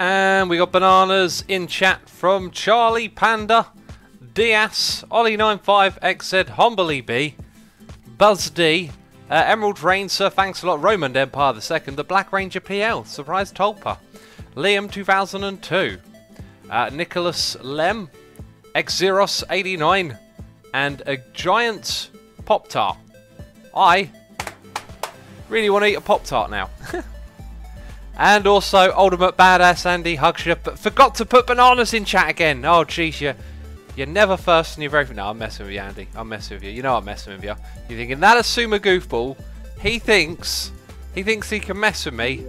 And we got bananas in chat from Charlie Panda, Diaz, Ollie95, XZ, Hombley B, Buzz D, Emerald Rain, Sir Thanks a Lot, Roman Empire II, the Black Ranger PL, Surprise Tulpa, Liam 2002, Nicholas Lem, Xeros 89, and a giant Pop-Tart. I really want to eat a Pop-Tart now. And also Ultimate Badass Andy Hugsher, but forgot to put bananas in chat again. Oh jeez, you're never first and you're very... No, I'm messing with you, Andy. I'm messing with you. You know I'm messing with you. You're thinking, that Asuma goofball, he thinks he can mess with me.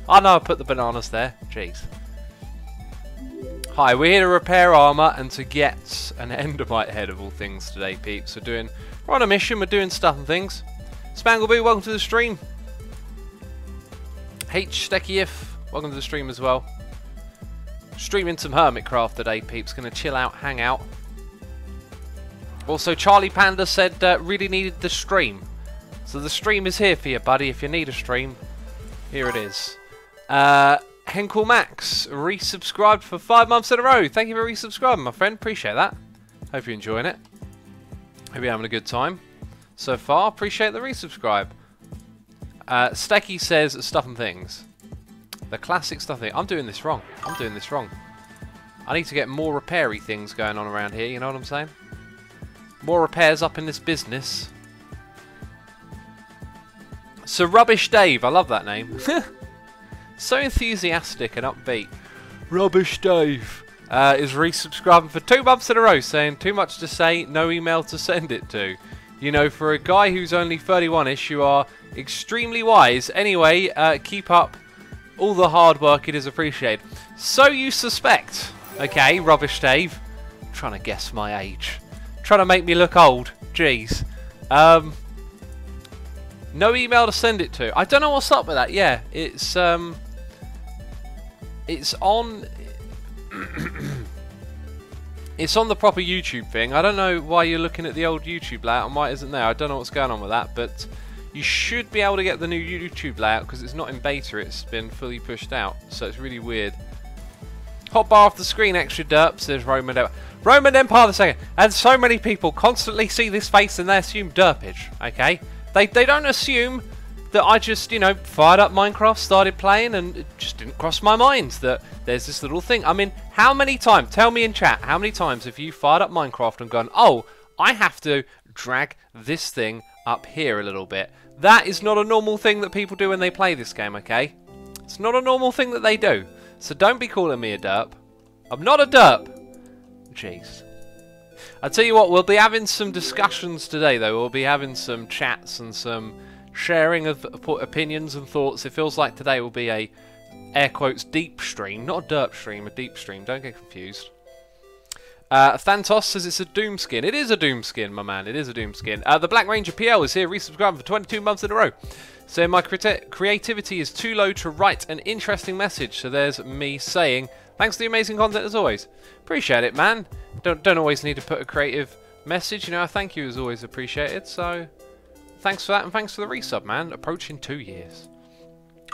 I know I put the bananas there. Jeez. Hi, we're here to repair armor and to get an Endermite head of all things today, peeps. We're on a mission, we're doing stuff and things. Spangleboo, welcome to the stream. H Steckyiff, welcome to the stream as well. Streaming some Hermitcraft today, peeps. Gonna chill out, hang out. Also, Charlie Panda said really needed the stream. So the stream is here for you, buddy. If you need a stream, here it is. Henkel Max resubscribed for 5 months in a row. Thank you for resubscribing, my friend. Appreciate that. Hope you're enjoying it. Hope you're having a good time so far. Appreciate the resubscribe. Stecky says stuff and things. The classic stuff thing. I'm doing this wrong. I'm doing this wrong. I need to get more repair-y things going on around here, you know what I'm saying? More repairs up in this business. So Rubbish Dave, I love that name. So enthusiastic and upbeat. Rubbish Dave is resubscribing for 2 months in a row, saying too much to say, no email to send it to. You know, for a guy who's only 31ish, you are extremely wise. Anyway, keep up all the hard work, it is appreciated. So you suspect, okay, Rubbish Dave. I'm trying to guess my age. Trying to make me look old. Jeez. No email to send it to. I don't know what's up with that. Yeah, it's on... It's on the proper YouTube thing. I don't know why you're looking at the old YouTube layout and why it isn't there. I don't know what's going on with that, but you should be able to get the new YouTube layout because it's not in beta. It's been fully pushed out, so it's really weird. Hot bar off the screen, extra derp, says Roman Empire. Roman Empire II. And so many people constantly see this face and they assume derpage, okay? They don't assume that I just, you know, fired up Minecraft, started playing, and it just didn't cross my mind that there's this little thing. I mean, how many times, tell me in chat, how many times have you fired up Minecraft and gone, oh, I have to drag this thing up here a little bit? That is not a normal thing that people do when they play this game, okay? It's not a normal thing that they do. So don't be calling me a derp. I'm not a derp. Jeez. I'll tell you what, we'll be having some discussions today, though. We'll be having some chats and some sharing of opinions and thoughts. It feels like today will be a, air quotes, deep stream. Not a derp stream, a deep stream. Don't get confused. Thantos says it's a Doom skin. It is a Doom skin, my man. It is a Doom skin. The Black Ranger PL is here, resubscribing for 22 months in a row. So my creativity is too low to write an interesting message. So there's me saying, thanks for the amazing content as always. Appreciate it, man. Don't always need to put a creative message. You know, a thank you is always appreciated. So thanks for that, and thanks for the resub, man. Approaching 2 years.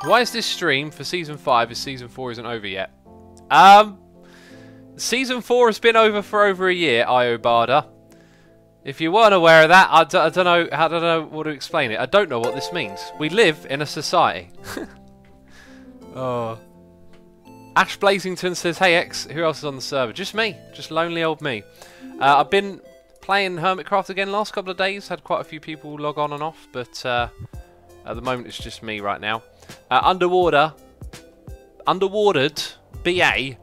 Why is this stream for Season 5 if Season 4 isn't over yet? Season 4 has been over for over a year, Iobada. If you weren't aware of that, I don't know what to explain it. I don't know what this means. We live in a society. Oh. Ash Blazington says, hey X, who else is on the server? Just me. Just lonely old me. I've been playing Hermitcraft again last couple of days. Had quite a few people log on and off, but at the moment it's just me right now. Underwatered BA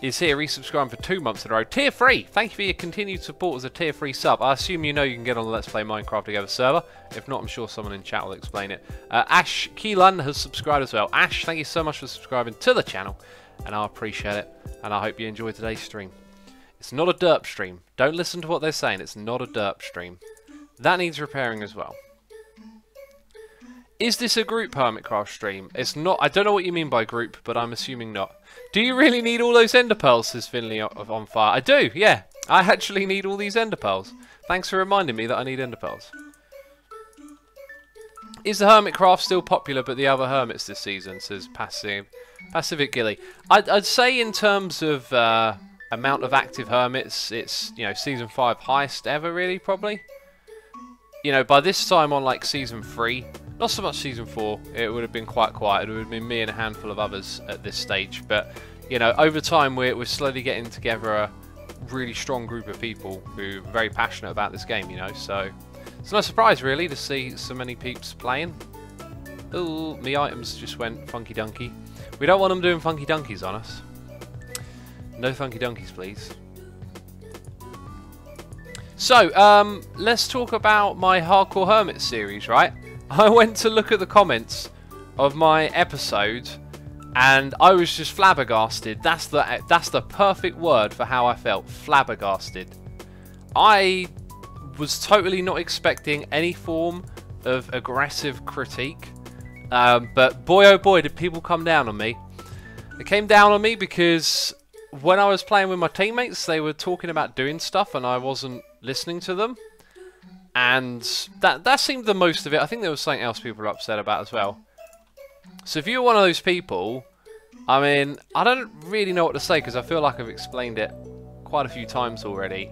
is here resubscribing for 2 months in a row. Tier 3, thank you for your continued support as a Tier 3 sub. I assume you know you can get on the Let's Play Minecraft Together server. If not, I'm sure someone in chat will explain it. Ash Keelan has subscribed as well. Ash, thank you so much for subscribing to the channel, and I appreciate it, and I hope you enjoy today's stream. It's not a derp stream. Don't listen to what they're saying. It's not a derp stream. That needs repairing as well. Is this a group Hermitcraft stream? It's not. I don't know what you mean by group, but I'm assuming not. Do you really need all those ender pearls, says Finley on fire? I do, yeah. I actually need all these ender pearls. Thanks for reminding me that I need ender pearls. Is the Hermitcraft still popular, but the other hermits this season? Says Pacific Gilly. I'd say in terms of amount of active hermits, it's, you know, season 5 highest ever, really, probably. You know, by this time on, like, season 3, not so much season 4, it would have been quite quiet. It would have been me and a handful of others at this stage. But, you know, over time, we're slowly getting together a really strong group of people who are very passionate about this game, you know, so it's no surprise, really, to see so many peeps playing. Ooh, me items just went funky dunky. We don't want them doing funky dunkies on us. No funky dunkies, please. So, let's talk about my Hardcore Hermit series, right? I went to look at the comments of my episode, and I was just flabbergasted. That's the perfect word for how I felt. Flabbergasted. I was totally not expecting any form of aggressive critique, but boy oh boy did people come down on me. They came down on me because when I was playing with my teammates, they were talking about doing stuff and I wasn't listening to them, and that seemed the most of it. I think there was something else people were upset about as well. So if you're one of those people, I mean, I don't really know what to say because I feel like I've explained it quite a few times already.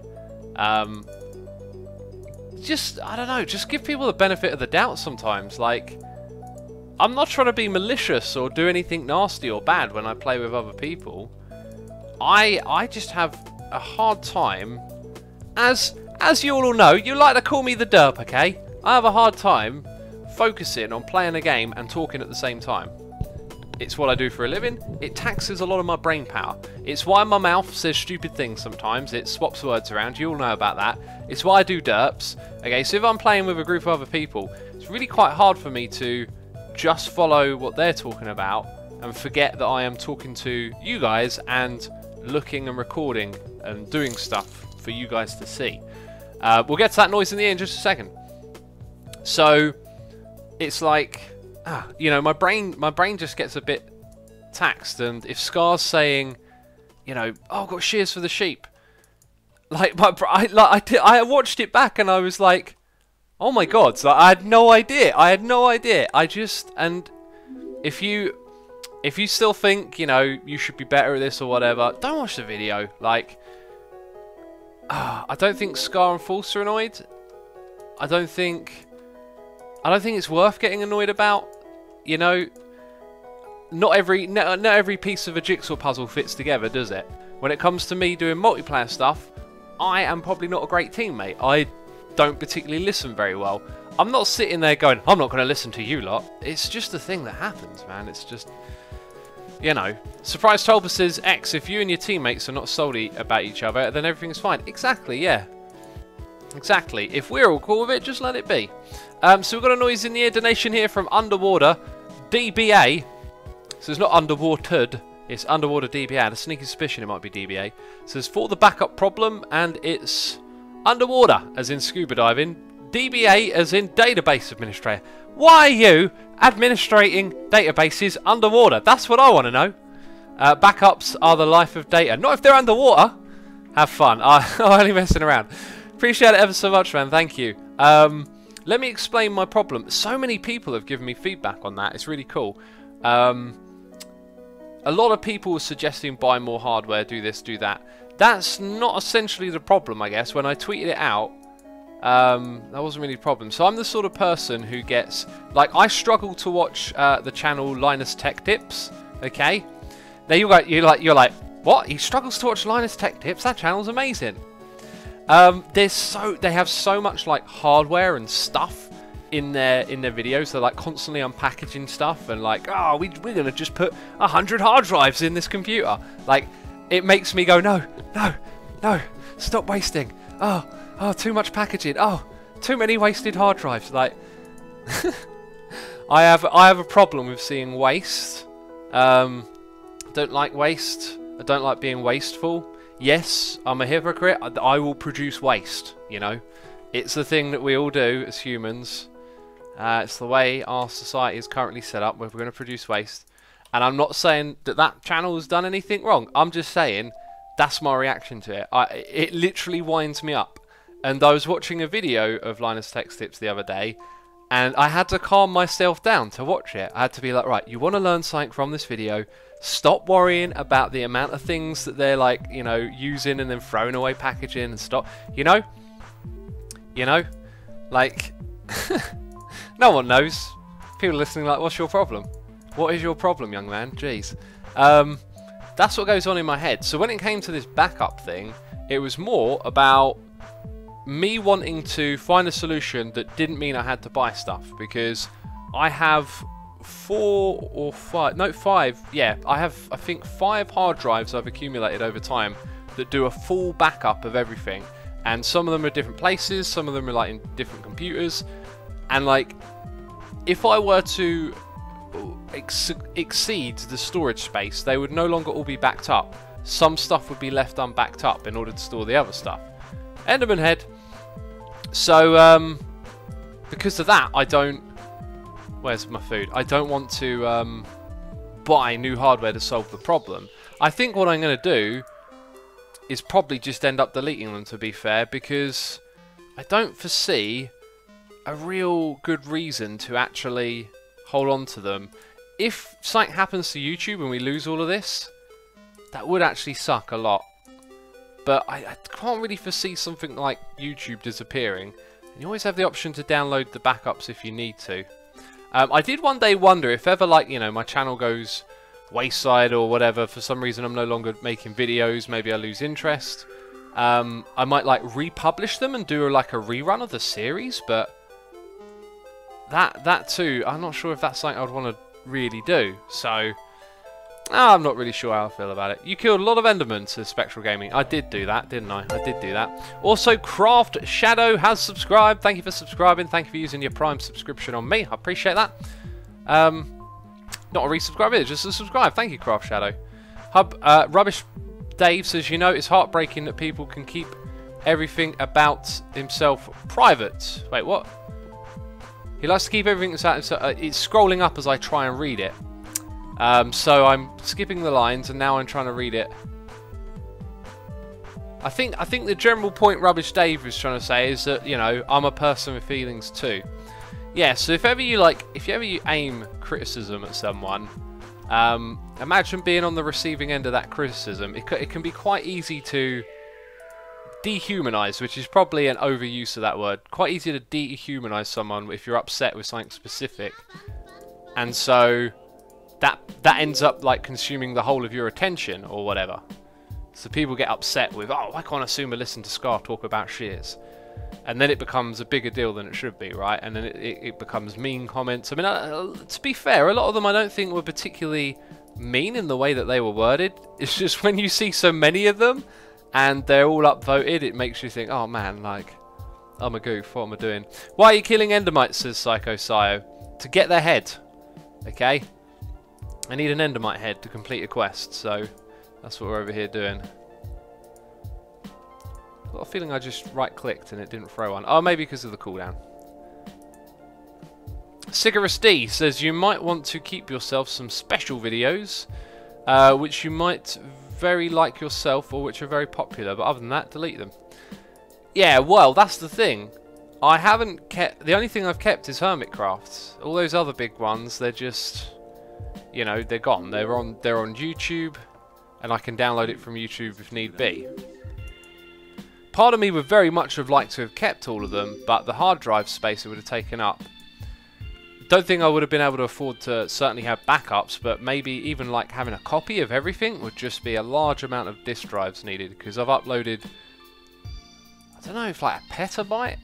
Just, I don't know, just give people the benefit of the doubt sometimes. Like, I'm not trying to be malicious or do anything nasty or bad when I play with other people. I just have a hard time, as you all know, you like to call me the derp, okay? I have a hard time focusing on playing a game and talking at the same time. It's what I do for a living. It taxes a lot of my brain power. It's why my mouth says stupid things sometimes. It swaps words around. You all know about that. It's why I do derps. Okay, so if I'm playing with a group of other people, it's really quite hard for me to just follow what they're talking about and forget that I am talking to you guys and looking and recording and doing stuff for you guys to see. We'll get to that noise in the end in just a second. So it's like, you know, my brain just gets a bit taxed, and if Scar's saying, you know, oh, I've got shears for the sheep, like I watched it back and I was like, oh my god, so I had no idea. And if you still think, you know, you should be better at this or whatever, don't watch the video. Like, I don't think Scar and False are annoyed. I don't think it's worth getting annoyed about. You know, not every piece of a jigsaw puzzle fits together, does it? When it comes to me doing multiplayer stuff, I am probably not a great teammate. I don't particularly listen very well. I'm not sitting there going, I'm not going to listen to you lot. It's just a thing that happens, man. It's just, you know. Surprise Tolba says, X, if you and your teammates are not salty about each other, then everything's fine. Exactly, yeah. Exactly. If we're all cool with it, just let it be. So we've got a noise in the air donation here from Underwater DBA. So it's not underwatered, it's Underwater DBA. I had a sneaky suspicion it might be DBA. It says for the backup problem, and it's underwater as in scuba diving, DBA as in database administrator. Why are you administrating databases underwater? That's what I want to know. Backups are the life of data. Not if they're underwater. Have fun. I'm only messing around. Appreciate it ever so much, man. Thank you. Let me explain my problem. So many people have given me feedback on that. It's really cool. A lot of people were suggesting buy more hardware, do this, do that. That's not essentially the problem, I guess. When I tweeted it out, that wasn't really a problem. So I'm the sort of person who gets, like, I struggle to watch the channel Linus Tech Tips. Okay, now you're like, what? He struggles to watch Linus Tech Tips? That channel's amazing. They have so much like hardware and stuff in their videos. They're like constantly unpackaging stuff and like, oh, we're gonna just put 100 hard drives in this computer. Like, it makes me go, no, stop wasting. Oh, too much packaging. Oh, too many wasted hard drives. Like, I have a problem with seeing waste. Don't like waste. I don't like being wasteful. Yes, I'm a hypocrite. I will produce waste, you know. It's the thing that we all do as humans. It's the way our society is currently set up, where we're going to produce waste. And I'm not saying that channel has done anything wrong. I'm just saying that's my reaction to it. It literally winds me up. And I was watching a video of Linus Tech Tips the other day, And I had to calm myself down to watch it. I had to be like, right, you want to learn something from this video. Stop worrying about the amount of things that they're like, you know, using and then throwing away packaging and stop. You know, like, no one knows. People listening like, what's your problem? What is your problem, young man? Jeez. That's what goes on in my head. So when it came to this backup thing, it was more about me wanting to find a solution that didn't mean I had to buy stuff, because I have 4 or 5, no 5, yeah, I have I think 5 hard drives I've accumulated over time that do a full backup of everything, and some of them are different places, some of them are like in different computers, and like if I were to exceed the storage space, they would no longer all be backed up. Some stuff would be left unbacked up in order to store the other stuff. Enderman head. So because of that, I don't, where's my food? I don't want to buy new hardware to solve the problem. I think what I'm going to do is probably just end up deleting them, to be fair, because I don't foresee a real good reason to actually hold on to them. If something happens to YouTube and we lose all of this, that would actually suck a lot. But I can't really foresee something like YouTube disappearing. And you always have the option to download the backups if you need to. I did one day wonder if ever, like, you know, my channel goes wayside or whatever, for some reason I'm no longer making videos, maybe I lose interest. I might like republish them and do like a rerun of the series, but that too, I'm not sure if that's something I'd want to really do. So I'm not really sure how I feel about it. You killed a lot of Endermen, says Spectral Gaming. I did do that, didn't I? I did do that. Also, Craft Shadow has subscribed. Thank you for subscribing. Thank you for using your Prime subscription on me. I appreciate that. Not a resubscribe, it's just a subscribe. Thank you, Craft Shadow. Rubbish Dave says, you know, it's heartbreaking that people can keep everything about himself private. Wait, what? He likes to keep everything about himself. It's scrolling up as I try and read it. So I'm skipping the lines and now I'm trying to read it. I think the general point Rubbish Dave was trying to say is that, you know, I'm a person with feelings too. Yeah, so if ever you aim criticism at someone, imagine being on the receiving end of that criticism. It can be quite easy to dehumanize, which is probably an overuse of that word. Quite easy to dehumanize someone if you're upset with something specific. And so that ends up like consuming the whole of your attention or whatever. So people get upset with, oh, why can't Asuma listen to Scar talk about shears? And then it becomes a bigger deal than it should be, right? And then it becomes mean comments. I mean, to be fair, a lot of them I don't think were particularly mean in the way that they were worded. It's just when you see so many of them and they're all upvoted, it makes you think, oh man, like, I'm a goof, what am I doing? Why are you killing Endermites, says Psycho Sio? To get their head, okay? I need an Endermite head to complete a quest, so that's what we're over here doing. I've got a feeling I just right-clicked and it didn't throw one. Oh, maybe because of the cooldown. Cigarus D says, you might want to keep yourself some special videos, which you might very like yourself or which are very popular, but other than that, delete them. Yeah, well, that's the thing. I haven't kept... The only thing I've kept is Hermitcraft. All those other big ones, they're just... You know, they're gone. They're on YouTube, and I can download it from YouTube if need be. Part of me would very much have liked to have kept all of them, but the hard drive space it would have taken up. Don't think I would have been able to afford to certainly have backups, but maybe even like having a copy of everything would just be a large amount of disk drives needed, because I've uploaded, I don't know, if like a petabyte?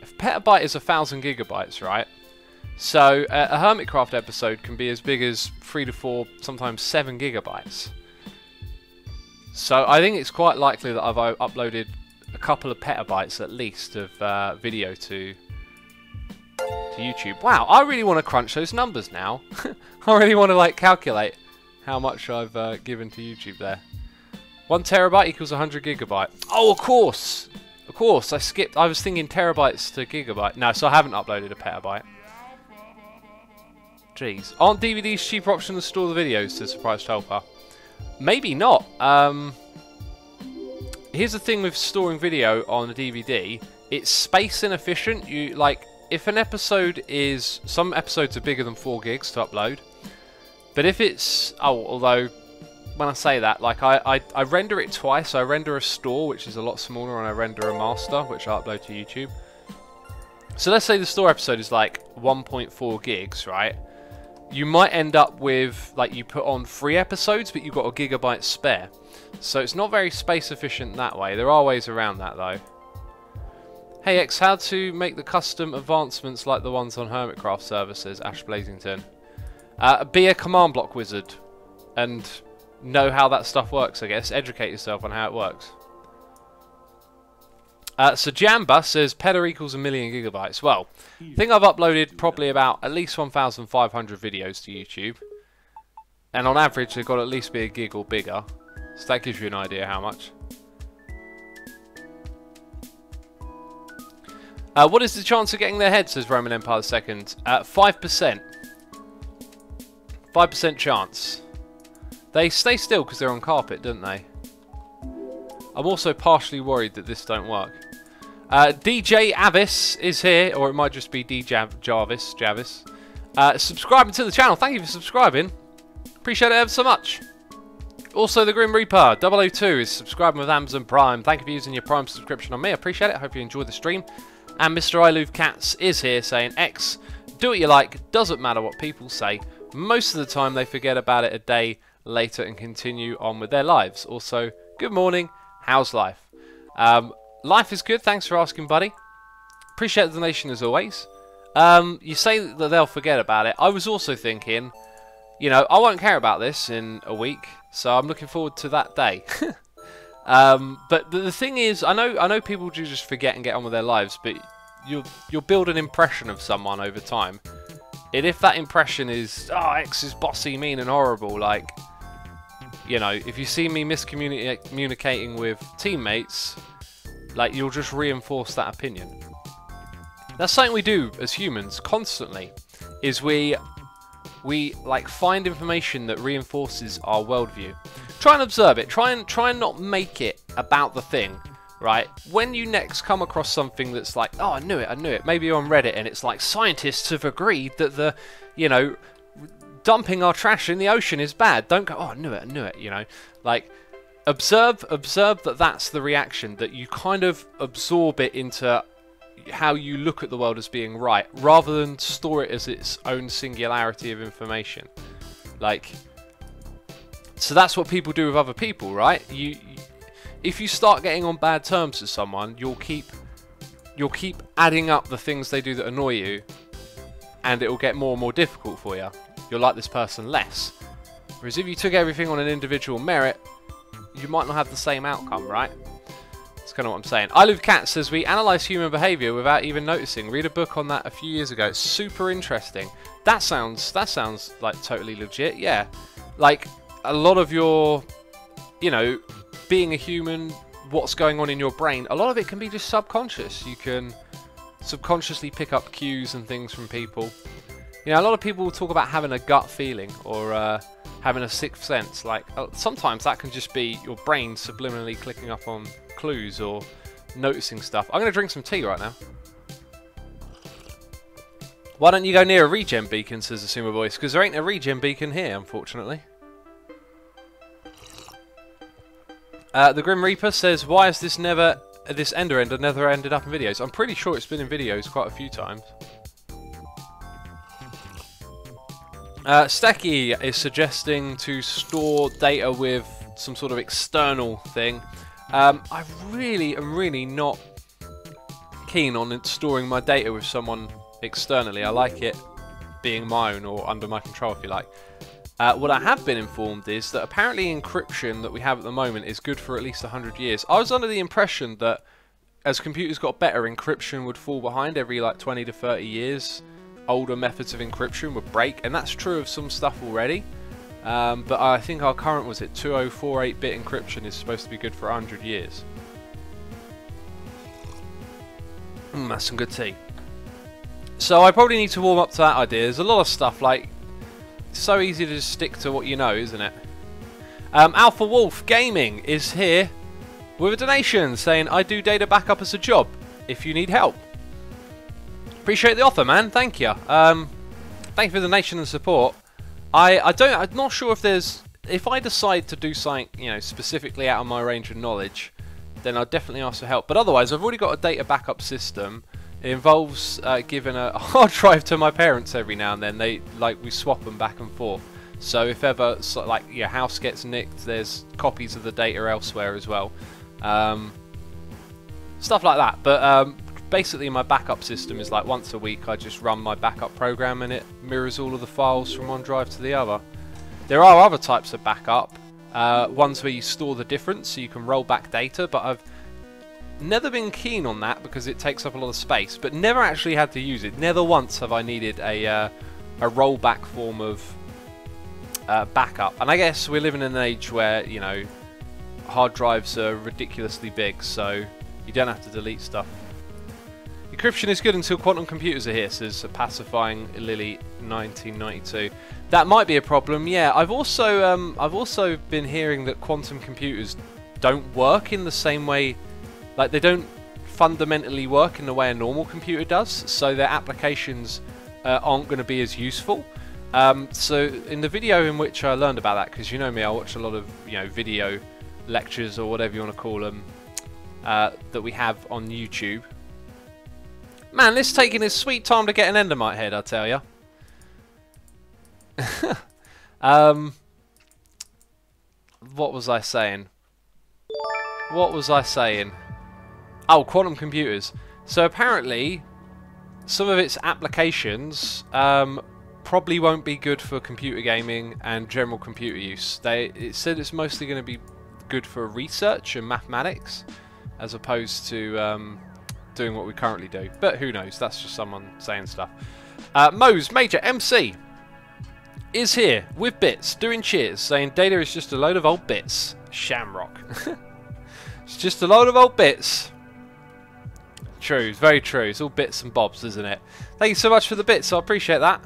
If a petabyte is 1,000 gigabytes, right? So a Hermitcraft episode can be as big as 3 to 4, sometimes 7 gigabytes. So I think it's quite likely that I've uploaded a couple of petabytes at least of video to YouTube. Wow, I really want to crunch those numbers now. I really want to like calculate how much I've given to YouTube there. 1 terabyte equals 100 gigabyte. Oh, of course! Of course, I skipped. I was thinking terabytes to gigabyte. No, so I haven't uploaded a petabyte. Jeez. Aren't DVDs cheaper option to store the videos, says Surprised Helper? Maybe not. Here's the thing with storing video on a DVD. It's space inefficient. You like if an episode is... Some episodes are bigger than 4 gigs to upload. But if it's... Oh, although... When I say that, like I render it twice. I render a store, which is a lot smaller, and I render a master, which I upload to YouTube. So let's say the store episode is like 1.4 gigs, right? You might end up with, like, you put on 3 episodes, but you've got a gigabyte spare. So it's not very space efficient that way. There are ways around that, though. Hey X, how to make the custom advancements like the ones on Hermitcraft services, Ash Blazington. Be a command block wizard and know how that stuff works, I guess. Educate yourself on how it works. So Jamba says Pedder equals 1,000,000 gigabytes. Well, I think I've uploaded probably about at least 1,500 videos to YouTube. And on average, they've got to at least be a gig or bigger. So that gives you an idea how much. What is the chance of getting their head, says Roman Empire II? 5%. 5% chance. They stay still because they're on carpet, don't they? I'm also partially worried that this don't work. DJ Avis is here, or it might just be DJ Javis. Subscribing to the channel. Thank you for subscribing. Appreciate it ever so much. Also, the Grim Reaper 002 is subscribing with Amazon Prime. Thank you for using your Prime subscription on me. I appreciate it. I hope you enjoyed the stream. And Mr. I Love Cats is here saying, X, do what you like. Doesn't matter what people say. Most of the time they forget about it a day later and continue on with their lives. Also, good morning. How's life? Life is good. Thanks for asking, buddy. Appreciate the donation as always. You say that they'll forget about it. I was also thinking, you know, I won't care about this in a week, so I'm looking forward to that day. But the thing is, I know people do just forget and get on with their lives, but you'll build an impression of someone over time. And if that impression is, oh, X is bossy, mean and horrible, like, you know, if you see me miscommunicating with teammates, like, you'll just reinforce that opinion. That's something we do as humans constantly, is we like find information that reinforces our worldview. Try and observe it. Try and not make it about the thing, right? When you next come across something that's like, oh, I knew it. Maybe you're on Reddit and it's like, scientists have agreed that the, you know, dumping our trash in the ocean is bad. Don't go, oh, I knew it, you know. Like, observe that that's the reaction, that you kind of absorb it into how you look at the world as being right, rather than store it as its own singularity of information. Like, so that's what people do with other people, right? If you start getting on bad terms with someone, you'll keep adding up the things they do that annoy you, and it will get more and more difficult for you. You'll like this person less. Whereas if you took everything on an individual merit, you might not have the same outcome, right? That's kind of what I'm saying. I Love Cat says, we analyse human behaviour without even noticing. Read a book on that a few years ago. It's super interesting. That sounds like totally legit, yeah. Like, a lot of your, you know, being a human, what's going on in your brain, a lot of it can be just subconscious. You can subconsciously pick up cues and things from people. You know, a lot of people will talk about having a gut feeling or having a sixth sense. Like, sometimes that can just be your brain subliminally clicking up on clues or noticing stuff. I'm going to drink some tea right now. Why don't you go near a regen beacon, says the Sumo Voice? Because there ain't a regen beacon here, unfortunately. The Grim Reaper says, why is this Ender Ender never ended up in videos? I'm pretty sure it's been in videos quite a few times. Stecky is suggesting to store data with some sort of external thing. I really am not keen on storing my data with someone externally. I like it being my own or under my control, if you like. What I have been informed is that apparently encryption that we have at the moment is good for at least 100 years. I was under the impression that as computers got better, encryption would fall behind every like 20 to 30 years. Older methods of encryption would break, and that's true of some stuff already. But I think our current, was it 2048-bit encryption, is supposed to be good for 100 years. That's some good tea. So I probably need to warm up to that idea. There's a lot of stuff, like, it's so easy to just stick to what you know, isn't it? Alpha Wolf Gaming is here with a donation saying, I do data backup as a job if you need help. Appreciate the offer, man. Thank you. Thank you for the donation and support. I'm not sure if there's... If I decide to do something, you know, specifically out of my range of knowledge, then I'll definitely ask for help. But otherwise, I've already got a data backup system. It involves giving a hard drive to my parents every now and then. We swap them back and forth. So if ever, like, your house gets nicked, there's copies of the data elsewhere as well. Stuff like that. But basically, my backup system is like once a week I just run my backup program and it mirrors all of the files from one drive to the other. There are other types of backup, ones where you store the difference so you can roll back data, but I've never been keen on that because it takes up a lot of space, but never actually had to use it. Never once have I needed a rollback form of backup. And I guess we're living in an age where, you know, hard drives are ridiculously big, so you don't have to delete stuff. Encryption is good until quantum computers are here, says Pacifying Lily 1992. That might be a problem. Yeah, I've also been hearing that quantum computers don't work in the same way, like they don't fundamentally work in the way a normal computer does, so their applications aren't going to be as useful. So in the video in which I learned about that, because you know me, I watch a lot of, you know, video lectures or whatever you want to call them that we have on YouTube. Man, this is taking his sweet time to get an endermite head, I tell ya. What was I saying? What was I saying? Oh, quantum computers. So apparently, some of its applications probably won't be good for computer gaming and general computer use. It said it's mostly going to be good for research and mathematics, as opposed to doing what we currently do. But who knows? That's just someone saying stuff. Mose Major MC is here with bits, doing cheers, saying data is just a load of old bits. Shamrock. It's just a load of old bits. True, very true. It's all bits and bobs, isn't it? Thank you so much for the bits. I appreciate that.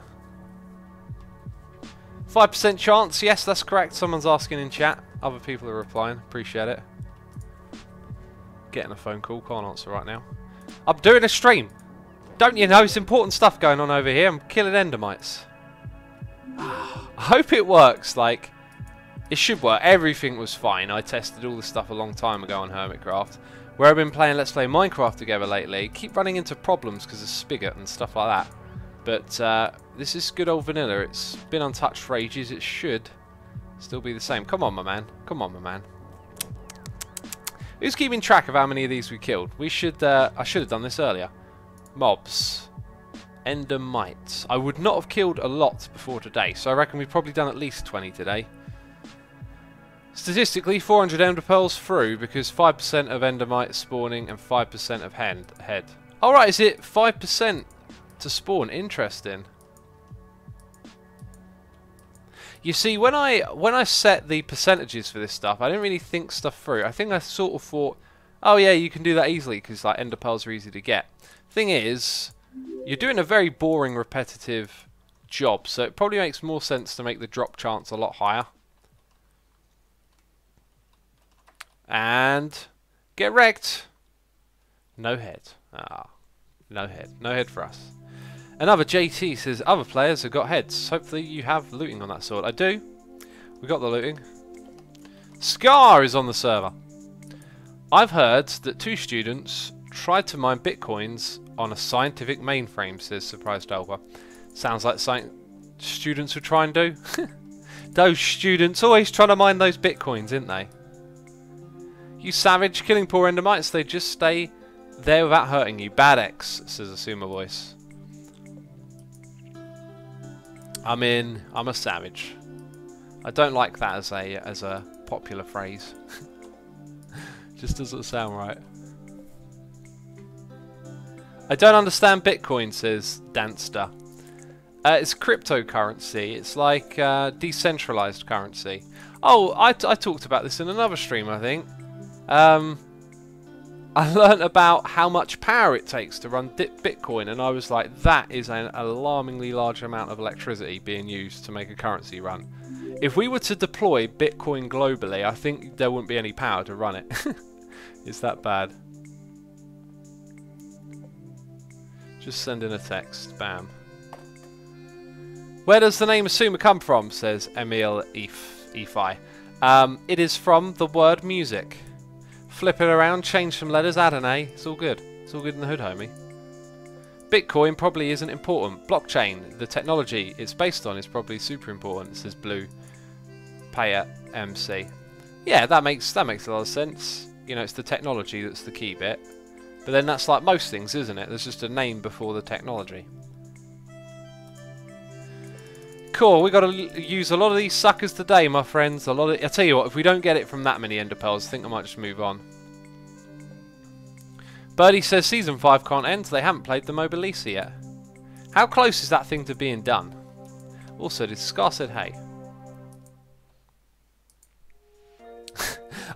5% chance. Yes, that's correct. Someone's asking in chat. Other people are replying. Appreciate it. Getting a phone call. Can't answer right now. I'm doing a stream. Don't you know? It's important stuff going on over here. I'm killing endermites. I hope it works. Like, it should work. Everything was fine. I tested all this stuff a long time ago on Hermitcraft. Where I've been playing Let's Play Minecraft together lately. Keep running into problems because of Spigot and stuff like that. But this is good old vanilla. It's been untouched for ages. It should still be the same. Come on, my man. Come on, my man. Who's keeping track of how many of these we killed? We should. I should have done this earlier. Mobs. Endermites. I would not have killed a lot before today, so I reckon we've probably done at least 20 today. Statistically, 400 ender pearls through because 5% of endermites spawning and 5% of head. Alright, is it 5% to spawn? Interesting. You see, when I set the percentages for this stuff, I didn't really think stuff through. I think I sort of thought, oh yeah, you can do that easily because like ender pearls are easy to get. Thing is, you're doing a very boring, repetitive job, so it probably makes more sense to make the drop chance a lot higher. And get wrecked. No head. Ah, no head. No head for us. Another JT says other players have got heads. Hopefully you have looting on that sword. I do. We got the looting. Scar is on the server. I've heard that 2 students tried to mine bitcoins on a scientific mainframe, says Surprised Alva. Sounds like something students would try and do. Those students always trying to mine those bitcoins, aren't they? You savage, killing poor endermites. They just stay there without hurting you. Bad X, says a Sumo voice. I'm a savage. I don't like that as a popular phrase. Just doesn't sound right. I don't understand Bitcoin, says Danster. It's cryptocurrency. It's like decentralized currency. Oh, I talked about this in another stream, I think. I learnt about how much power it takes to run Bitcoin, and I was like, that is an alarmingly large amount of electricity being used to make a currency run. If we were to deploy Bitcoin globally, I think there wouldn't be any power to run it. It's that bad. Just send in a text. Bam. Where does the name Asuma come from? Says Emil Efi. It is from the word music. Flip it around, change some letters, add an A. It's all good. It's all good in the hood, homie. Bitcoin probably isn't important. Blockchain, the technology it's based on, is probably super important, says Blue Payer MC. Yeah, that makes a lot of sense. You know, it's the technology that's the key bit. But then that's like most things, isn't it? There's just a name before the technology. Cool, we got to use a lot of these suckers today, my friends. I tell you what, if we don't get it from that many ender pearls, I think I might just move on. Birdie says Season 5 can't end, they haven't played the Mobilisa yet. How close is that thing to being done? Also, did Scar said hey?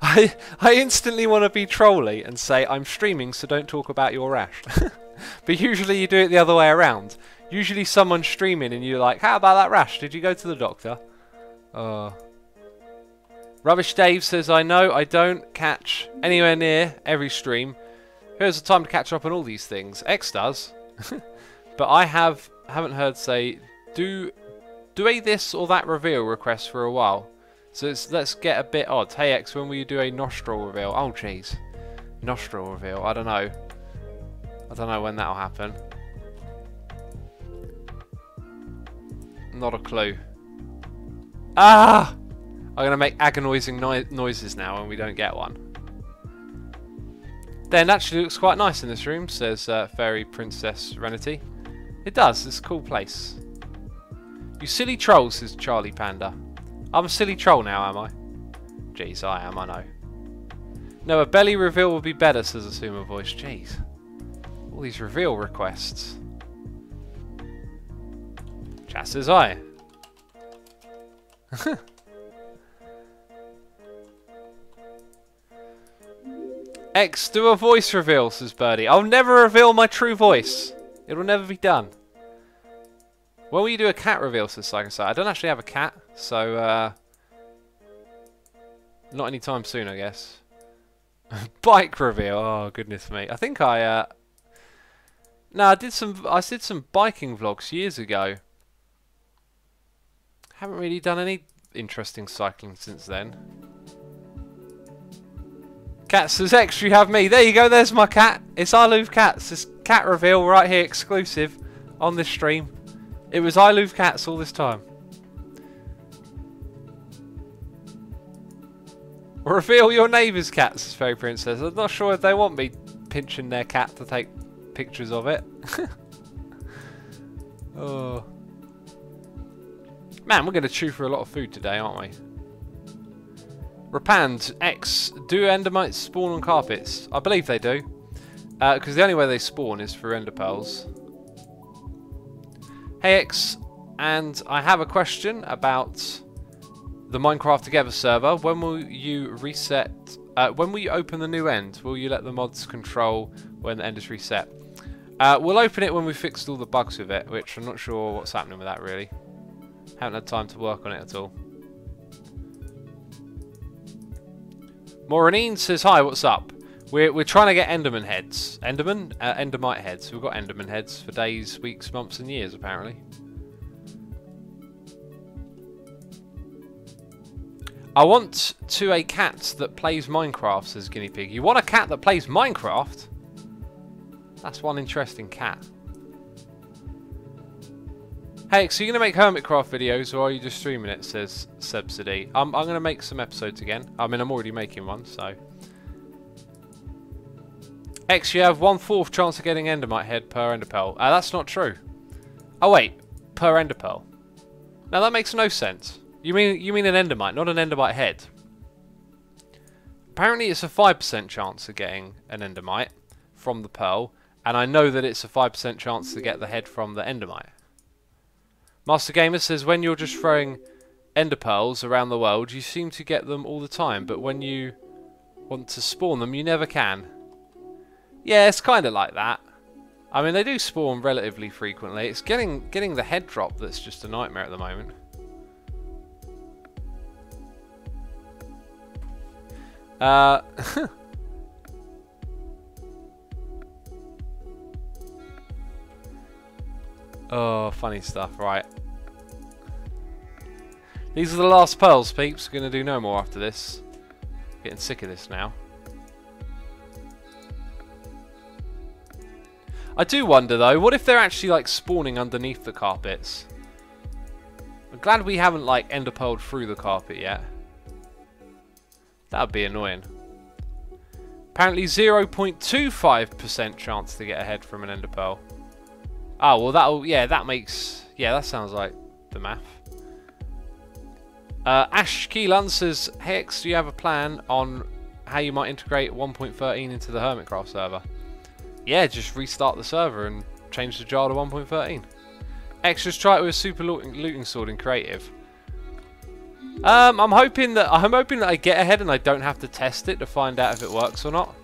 I instantly want to be trolly and say I'm streaming, so don't talk about your rash. But usually you do it the other way around. Usually someone's streaming and you're like, how about that rash? Did you go to the doctor? Rubbish Dave says, I know I don't catch anywhere near every stream. Here's the time to catch up on all these things. X does. But I haven't heard say, do a this or that reveal request for a while. So let's get a bit odd. Hey X, when will you do a nostril reveal? Oh jeez. Nostril reveal, I don't know. I don't know when that'll happen. Not a clue. Ah! I'm going to make agonising noises now when we don't get one. Then actually looks quite nice in this room, says Fairy Princess Renity. It does, it's a cool place. You silly troll, says Charlie Panda. I'm a silly troll now, am I? Jeez, I am, I know. No, a belly reveal would be better, says Asuma Voice. Jeez. All these reveal requests. Chat says I. X, do a voice reveal, says Birdie. I'll never reveal my true voice. It'll never be done. When will you do a cat reveal, says Psycho? I don't actually have a cat, so not anytime soon, I guess. Bike reveal. Oh goodness me. I think I no, I did some biking vlogs years ago. Haven't really done any interesting cycling since then. Cat says, X, you have me. There you go, there's my cat. It's I Love Cats. This cat reveal right here, exclusive on this stream. It was I Love Cats all this time. Reveal your neighbour's cat, says Fairy Princess. I'm not sure if they want me pinching their cat to take pictures of it. Oh. Man, we're going to chew for a lot of food today, aren't we? Rapand, X, do endermites spawn on carpets? I believe they do. Because the only way they spawn is through ender pearls. Hey X, and I have a question about the Minecraft Together server. When will you reset... when will you open the new end? Will you let the mods control when the end is reset? We'll open it when we've fixed all the bugs with it, which I'm not sure what's happening with that really. Haven't had time to work on it at all. Moranine says, hi, what's up? We're trying to get Enderman heads. Enderman? Endermite heads. We've got Enderman heads for days, weeks, months and years, apparently. I want a cat that plays Minecraft, says Guinea Pig. You want a cat that plays Minecraft? That's one interesting cat. Hey, so you're going to make Hermitcraft videos, or are you just streaming it, says Subsidy. I'm going to make some episodes again. I mean, I'm already making one, so... X, you have 1/4 chance of getting Endermite head per Enderpearl. That's not true. Oh, wait. Per Enderpearl. Now, that makes no sense. You mean an Endermite, not an Endermite head. Apparently, it's a 5% chance of getting an Endermite from the pearl, and I know that it's a 5% chance to get the head from the Endermite. Master Gamer says, when you're just throwing ender pearls around the world, you seem to get them all the time, but when you want to spawn them, you never can. Yeah, it's kind of like that. I mean, they do spawn relatively frequently. It's getting the head drop that's just a nightmare at the moment. Oh, funny stuff. Right. These are the last pearls, peeps. Gonna do no more after this. Getting sick of this now. I do wonder though, what if they're actually like spawning underneath the carpets? I'm glad we haven't like ender pearled through the carpet yet. That would be annoying. Apparently 0.25% chance to get ahead from an ender pearl. Oh, well that'll, yeah, that makes, yeah, that sounds like the math. Ash Keelan says, Hex, do you have a plan on how you might integrate 1.13 into the Hermitcraft server? Yeah, just restart the server and change the jar to 1.13. X, just try it with a super looting sword in creative. I'm hoping that I get ahead and I don't have to test it to find out if it works or not.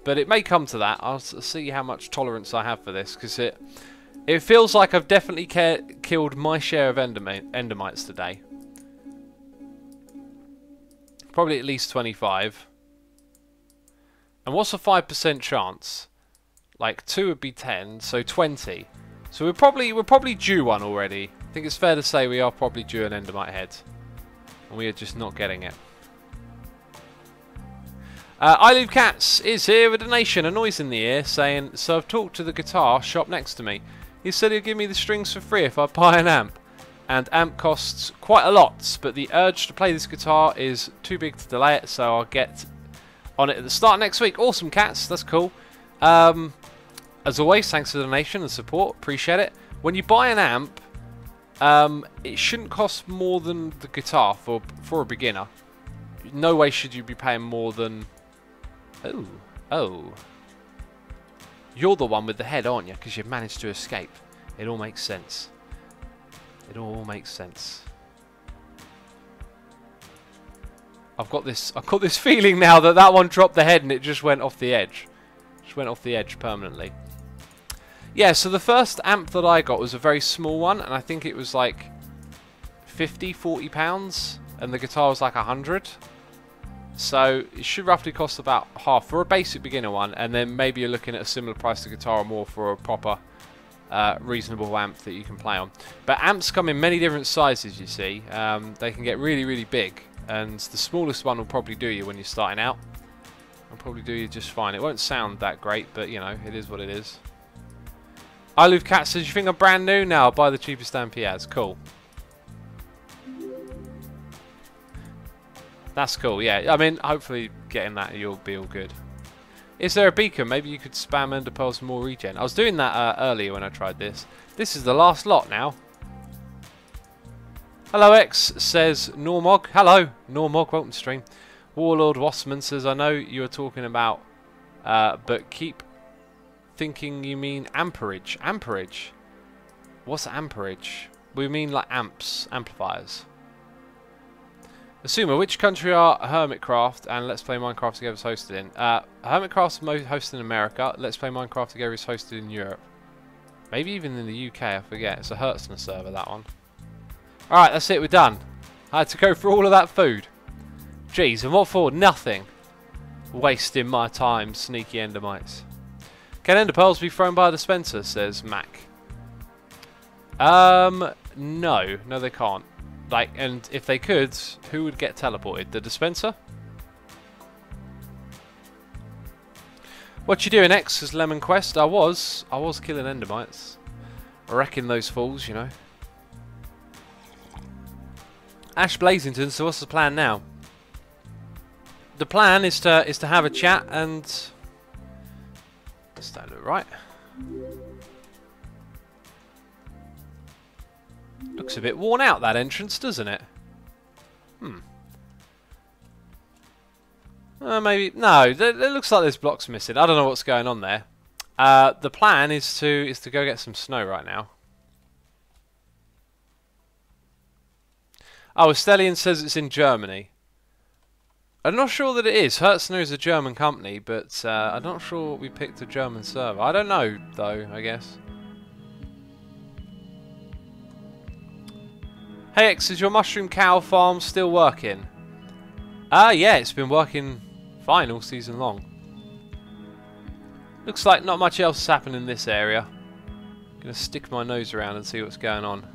But it may come to that. I'll see how much tolerance I have for this, because it feels like I've definitely killed my share of endermites today. Probably at least 25. And what's a 5% chance? Like 2 would be 10, so 20. So we're probably due one already. I think it's fair to say we are probably due an endermite head, and we are just not getting it. I Leave Cats is here with a donation, a noise in the ear, saying, so I've talked to the guitar shop next to me. He said he'll give me the strings for free if I buy an amp. And amp costs quite a lot, but the urge to play this guitar is too big to delay it, so I'll get on it at the start of next week. Awesome, Cats, that's cool. As always, thanks for the donation and support, appreciate it. When you buy an amp, it shouldn't cost more than the guitar for a beginner. No way should you be paying more than... Oh. You're the one with the head, aren't you? Because you've managed to escape. It all makes sense. It all makes sense. I've got this feeling now that one dropped the head and it just went off the edge. Just went off the edge permanently. Yeah, so the first amp that I got was a very small one, and I think it was like 50, 40 pounds, and the guitar was like 100. So it should roughly cost about half for a basic beginner one, and then maybe you're looking at a similar price to guitar or more for a proper reasonable amp that you can play on. But amps come in many different sizes, you see. They can get really, really big, and the smallest one will probably do you when you're starting out. It'll probably do you just fine. It won't sound that great, but you know, it is what it is. I Love Cat says, you think I'm brand new? Now I'll buy the cheapest amp he has. Cool. That's cool, yeah. I mean, hopefully getting that you'll be all good. Is there a beacon? Maybe you could spam ender pearls for more regen. I was doing that earlier when I tried this. This is the last lot now. Hello X says Normog. Hello, Normog, welcome to stream. Warlord Wassman says, I know you were talking about, but keep thinking you mean amperage. Amperage? What's amperage? We mean like amps, amplifiers. Assumer, which country are Hermitcraft and Let's Play Minecraft Together is hosted in? Hermitcraft's hosted in America. Let's Play Minecraft Together is hosted in Europe. Maybe even in the UK, I forget. It's a Hertzner server, that one. Alright, that's it, we're done. I had to go through all of that food. Jeez, and what for? Nothing. Wasting my time, sneaky endermites. Can ender pearls be thrown by a dispenser, says Mac. No. No, they can't. Like, and if they could, who would get teleported? The dispenser? What you doing, X? As Lemon Quest? I was killing endermites. Wrecking those fools, you know. Ash Blazington, so what's the plan now? The plan is to have a chat and... Does that look right? Looks a bit worn out, that entrance, doesn't it? Maybe... No, it looks like there's blocks missing. I don't know what's going on there. The plan is to go get some snow right now. Oh, Stellian says it's in Germany. I'm not sure that it is. Hertzner is a German company, but I'm not sure we picked a German server. I don't know, though, I guess. Hey X, is your mushroom cow farm still working? Yeah, it's been working fine all season long. Looks like not much else has happened in this area. Gonna stick my nose around and see what's going on.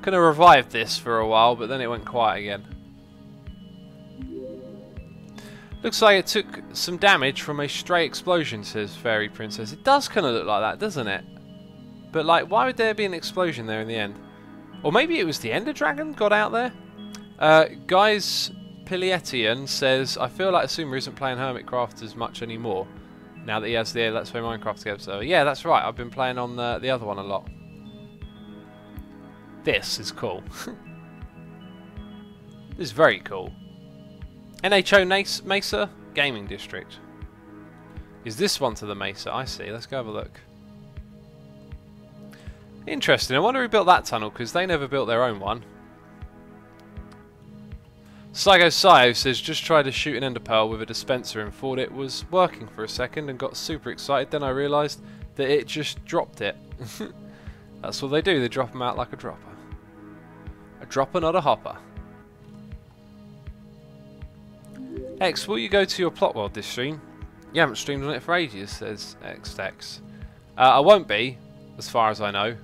Gonna revive this for a while, but then it went quiet again. Looks like it took some damage from a stray explosion, says Fairy Princess. It does kind of look like that, doesn't it? But like, why would there be an explosion there in the end? Or maybe it was the Ender Dragon got out there? Guys Pilietian says, I feel like Asuma isn't playing Hermitcraft as much anymore now that he has the Let's Play Minecraft together. So yeah, that's right. I've been playing on the other one a lot. This is cool. This is very cool. NHO Mesa Gaming District. Is this one to the Mesa? I see. Let's go have a look. Interesting. I wonder who built that tunnel, because they never built their own one. Saigo Sayo says, just tried to shoot an ender pearl with a dispenser and thought it was working for a second and got super excited. Then I realised that it just dropped it. That's what they do. They drop them out like a dropper. A dropper, not a hopper. X, will you go to your Plot World this stream? You haven't streamed on it for ages, says XTX. I won't be, as far as I know.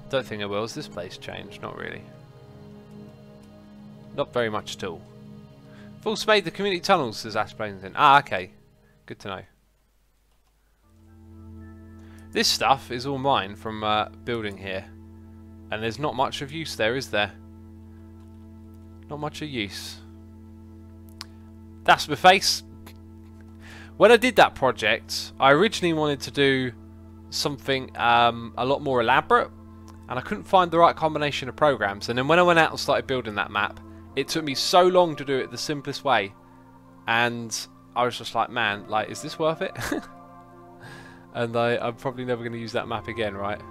Don't think I will. Has this place changed? Not really. Not very much at all. Full spade the community tunnels, says Ash Blazenton. Ah, okay. Good to know. This stuff is all mine from building here. And there's not much of use there, is there? Not much of use. That's my face. When I did that project, I originally wanted to do something a lot more elaborate, and I couldn't find the right combination of programs. And then when I went out and started building that map, it took me so long to do it the simplest way, and I was just like, man, like, is this worth it? And I'm probably never going to use that map again, right?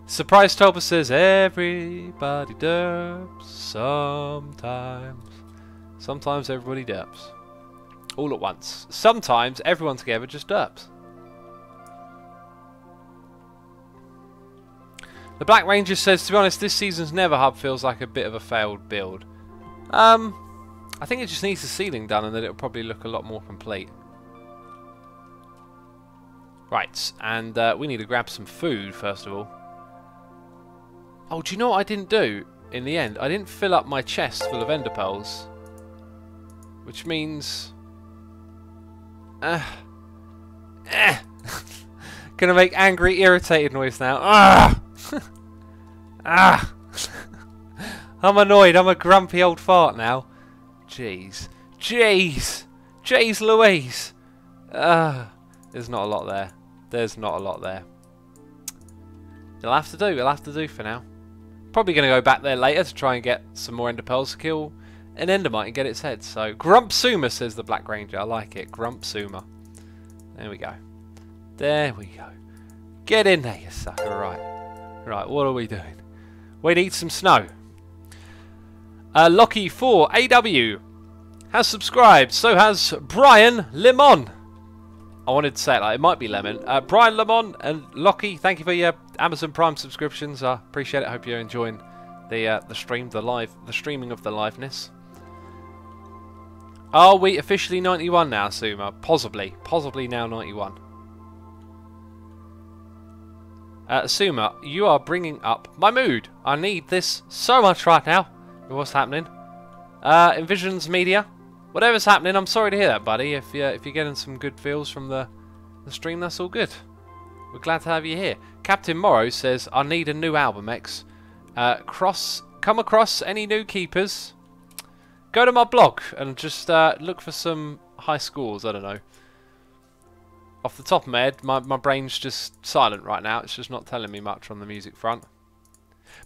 Surprise Toba says, everybody derps sometimes. Sometimes everybody derps. All at once. Sometimes everyone together just derps. The Black Ranger says, to be honest, this season's Nether Hub feels like a bit of a failed build. I think it just needs the ceiling done and then it'll probably look a lot more complete. Right, and we need to grab some food first of all. Oh, do you know what I didn't do in the end? I didn't fill up my chest full of ender pearls. Which means... Gonna make angry, irritated noise now. Ah! Ah! I'm annoyed. I'm a grumpy old fart now. Jeez. Jeez! Jeez Louise! There's not a lot there. There's not a lot there. It'll have to do. It'll have to do for now. Probably going to go back there later to try and get some more ender pearls to kill an endermite and get its head. So, Grumpsuma, says the Black Ranger. I like it. Grumpsuma. There we go. There we go. Get in there, you sucker. Right. Right, what are we doing? We need some snow. Lockie4AW has subscribed. So has Brian Lemon. I wanted to say it like it might be Lemon. Brian Lemon and Lockie, thank you for your Amazon Prime subscriptions. I appreciate it. Hope you're enjoying the stream, the streaming of the liveness. Are we officially 91 now, Suma? Possibly now 91. Suma, you are bringing up my mood. I need this so much right now. What's happening? Envisions Media. Whatever's happening, I'm sorry to hear that, buddy. If you're getting some good feels from the stream, that's all good. We're glad to have you here. Captain Morrow says, I need a new album, X. Come across any new keepers? Go to my blog and just look for some high scores. I don't know. Off the top of my head, my brain's just silent right now. It's just not telling me much on the music front.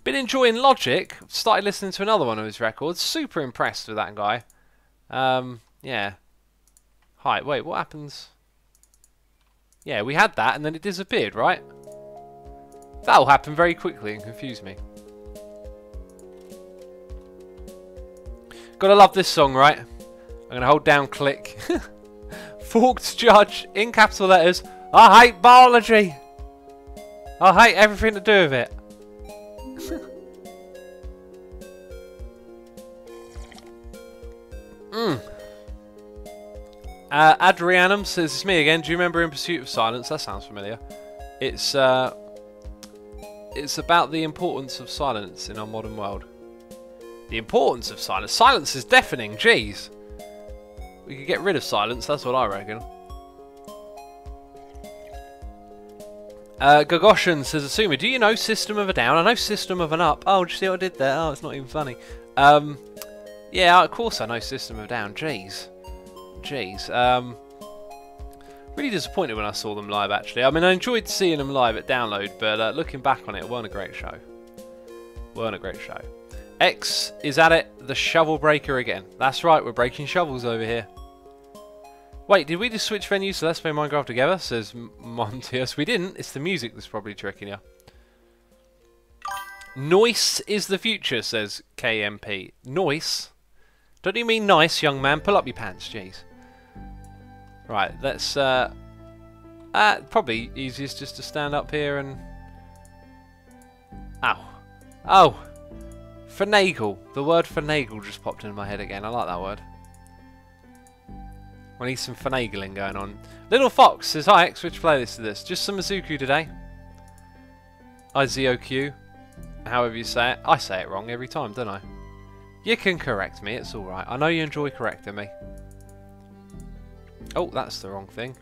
Been enjoying Logic. Started listening to another one of his records. Super impressed with that guy. Yeah. Hi, wait, what happens? Yeah, we had that and then it disappeared, right? That'll happen very quickly and confuse me. Gotta love this song, right? I'm gonna hold down click. Forked Judge in capital letters. I hate biology. I hate everything to do with it. Adrianum says, it's me again. Do you remember In Pursuit of Silence? That sounds familiar. It's about the importance of silence in our modern world. The importance of silence? Silence is deafening, jeez. We could get rid of silence, that's what I reckon. Gagoshan says, Asuma, do you know System of a Down? I know System of an Up. Oh, did you see what I did there? Oh, it's not even funny. Yeah, of course I know System of a Down. Jeez. Really disappointed when I saw them live, actually. I mean, I enjoyed seeing them live at Download, but looking back on it, it weren't a great show. X is at it, the shovel breaker again. That's right, we're breaking shovels over here. Wait, did we just switch venues to Let's Play Minecraft together? Says Montius. We didn't. It's the music that's probably tricking you. Noise is the future, says KMP. Noise? Don't you mean nice, young man? Pull up your pants, jeez. Right, let's... probably easiest just to stand up here and... Ow. Oh! Finagle. The word finagle just popped into my head again. I like that word. I need some finagling going on. Little Fox says, hi X, which playlist is this? Just some Mizuku today. IZOQ. However you say it. I say it wrong every time, don't I? You can correct me, it's alright. I know you enjoy correcting me. Oh, that's the wrong thing.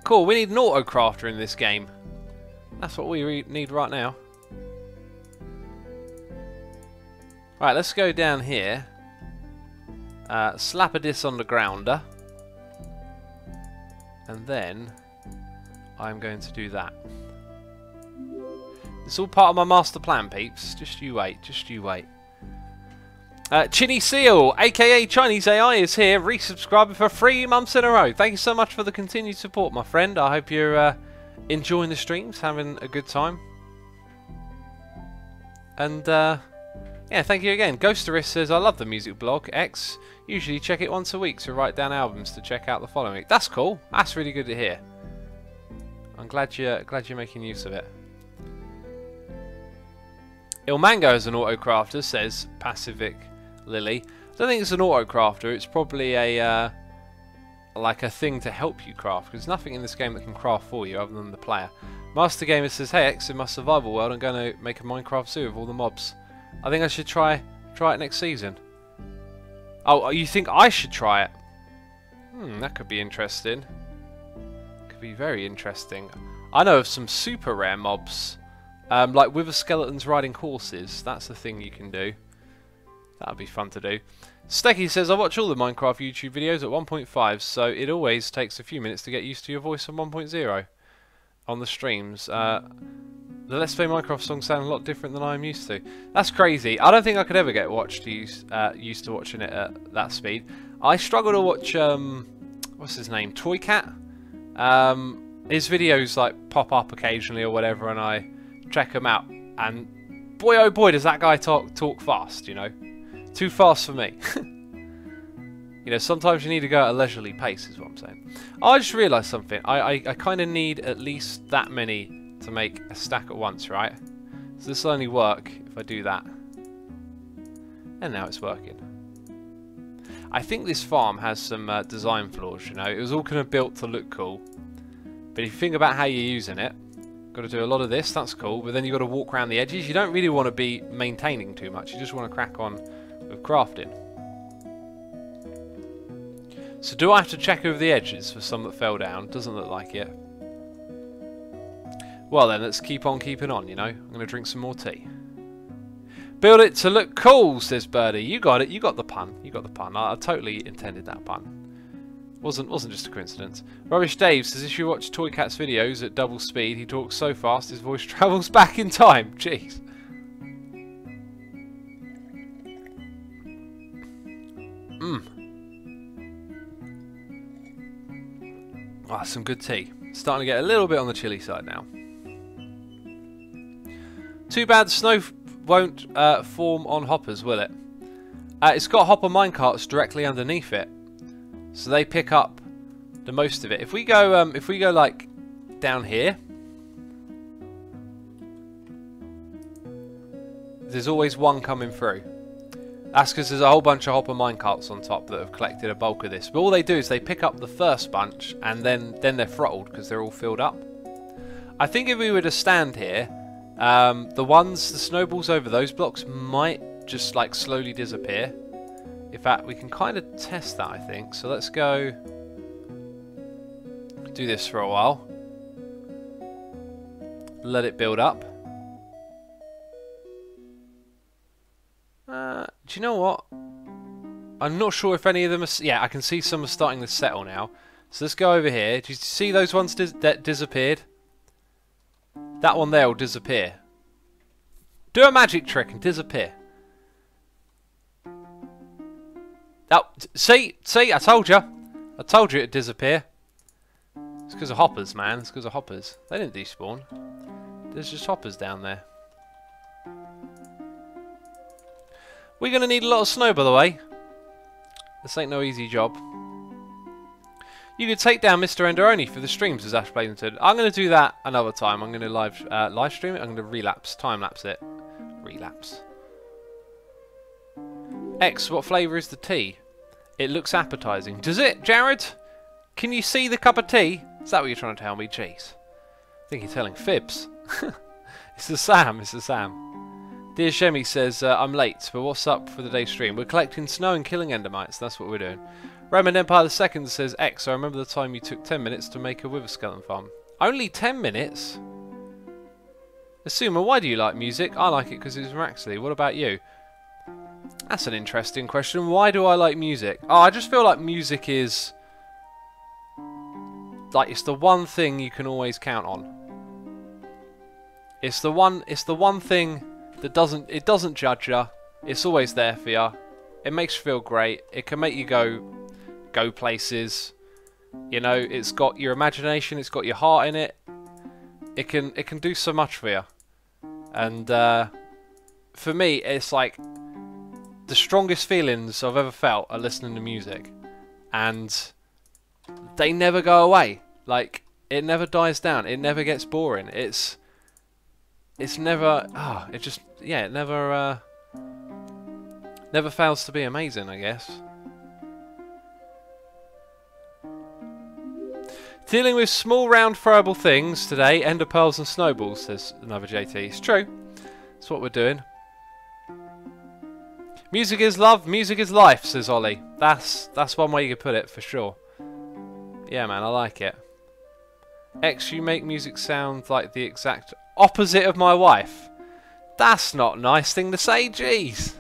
Cool, we need an auto-crafter in this game. That's what we need right now. Right, let's go down here. Slap a diss on the grounder. And then I'm going to do that. It's all part of my master plan, peeps. Just you wait, Chinny Seal, aka Chinese AI, is here, resubscribing for 3 months in a row. Thank you so much for the continued support, my friend. I hope you're enjoying the streams, having a good time. And yeah, thank you again. Ghosterist says, I love the music blog. X, usually check it once a week to write down albums to check out the following week. That's cool. That's really good to hear. I'm glad you're making use of it. Ilmango is an auto-crafter, says Pacific Lily. I don't think it's an auto-crafter. It's probably a like a thing to help you craft, because there's nothing in this game that can craft for you other than the player. Master Gamer says, hey X, in my survival world I'm going to make a Minecraft zoo of all the mobs. I think I should try it next season. Oh, you think I should try it? That could be interesting. Could be very interesting. I know of some super rare mobs. Like wither skeletons riding horses. That's the thing you can do. That would be fun to do. Stecky says, I watch all the Minecraft YouTube videos at 1.5, so it always takes a few minutes to get used to your voice on 1.0 on the streams. The Let's Play Minecraft songs sound a lot different than I'm used to. That's crazy. I don't think I could ever get used to watching it at that speed. I struggle to watch, what's his name, Toy Cat? His videos like pop up occasionally or whatever, and I check them out, and boy oh boy does that guy talk fast, you know. Too fast for me. You know, sometimes you need to go at a leisurely pace is what I'm saying. I just realised something. I kind of need at least that many to make a stack at once, right? So this will only work if I do that. And now it's working. I think this farm has some design flaws, you know. It was all kind of built to look cool, but if you think about how you're using it, got to do a lot of this, that's cool, but then you've got to walk around the edges. You don't really want to be maintaining too much, you just want to crack on with crafting. So do I have to check over the edges for some that fell down? Doesn't look like it. Well then, let's keep on keeping on, you know. I'm going to drink some more tea. Build it to look cool, says Birdie. You got it, you got the pun. You got the pun. I totally intended that pun. Wasn't just a coincidence. Rubbish Dave says, if you watch Toy Cat's videos at double speed, he talks so fast his voice travels back in time. Jeez. Ah, some good tea. Starting to get a little bit on the chilly side now. Too bad the snow won't form on hoppers, will it? It's got hopper minecarts directly underneath it, so they pick up the most of it. If we go like down here, there's always one coming through. That's because there's a whole bunch of hopper minecarts on top that have collected a bulk of this. But all they do is they pick up the first bunch and then they're throttled because they're all filled up. I think if we were to stand here, the snowballs over those blocks might just like slowly disappear. In fact, we can kind of test that, I think. So let's go do this for a while. Let it build up. Do you know what? I'm not sure if any of them are... Yeah, I can see some are starting to settle now. So let's go over here. Do you see those ones that disappeared? That one there will disappear. Do a magic trick and disappear. Oh, see, I told you. I told you it'd disappear. It's because of hoppers, man. It's because of hoppers. They didn't despawn. There's just hoppers down there. We're going to need a lot of snow, by the way. This ain't no easy job. You could take down Mr. Enderoni for the streams, as Ash Bladington. I'm going to do that another time. I'm going to live stream it. I'm going to relapse, time-lapse it. Relapse. X, what flavour is the tea? It looks appetising. Does it, Jared? Can you see the cup of tea? Is that what you're trying to tell me? Jeez. I think you're telling fibs. It's the Sam. It's the Sam. Dear Shemi says, I'm late, but what's up for the day stream? We're collecting snow and killing endermites. That's what we're doing. Roman Empire II says, X, I remember the time you took 10 minutes to make a wither skeleton farm. Only 10 minutes? Asuma, why do you like music? I like it because it's Raxley. What about you? That's an interesting question. Why do I like music? Oh, I just feel like music is... like, it's the one thing you can always count on. It's the one thing that doesn't judge you. It's always there for you. It makes you feel great. It can make you go places. You know, it's got your imagination, it's got your heart in it. It can do so much for you. And for me, it's like the strongest feelings I've ever felt are listening to music. And they never go away. Like, it never dies down. It never gets boring. It's never... it just... yeah, it never... never fails to be amazing, I guess. Dealing with small round throwable things today, ender pearls and snowballs, says another JT. It's true. That's what we're doing. Music is love, music is life, says Ollie. That's one way you could put it, for sure. Yeah, man, I like it. X, you make music sound like the exact opposite of my wife. That's not a nice thing to say, jeez.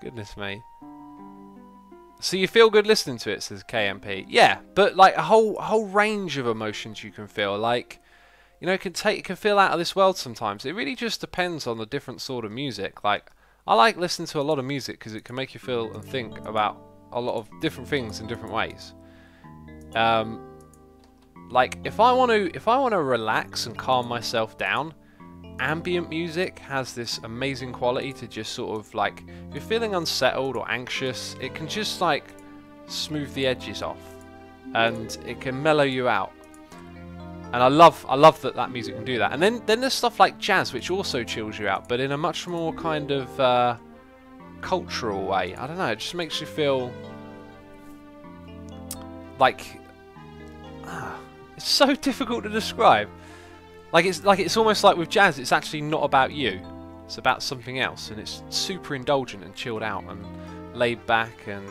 Goodness me. So you feel good listening to it, says KMP. Yeah, but like a whole range of emotions you can feel. Like, you know, it can feel out of this world sometimes. It really just depends on the different sort of music. Like, I like listening to a lot of music because it can make you feel and think about a lot of different things in different ways. Like if I want to relax and calm myself down, ambient music has this amazing quality to just sort of like, if you're feeling unsettled or anxious, it can just like smooth the edges off and it can mellow you out. And I love that music can do that. And then there's stuff like jazz, which also chills you out, but in a much more kind of cultural way. I don't know, it just makes you feel like it's so difficult to describe. Like it's almost like with jazz, it's actually not about you. It's about something else, and it's super indulgent and chilled out and laid back. And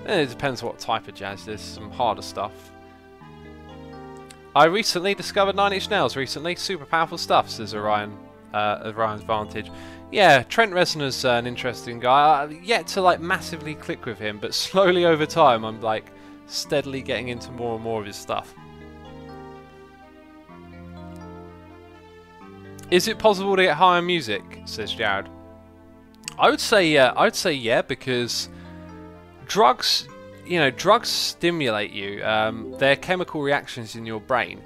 it depends what type of jazz. There's some harder stuff. I recently discovered 9 Inch Nails recently. Super powerful stuff, says Orion's Vantage. Yeah, Trent Reznor's an interesting guy. I've yet to like massively click with him, but slowly over time I'm like steadily getting into more and more of his stuff. Is it possible to get high on music, says Jared? I would say yeah, because drugs, you know, drugs stimulate you. They're chemical reactions in your brain,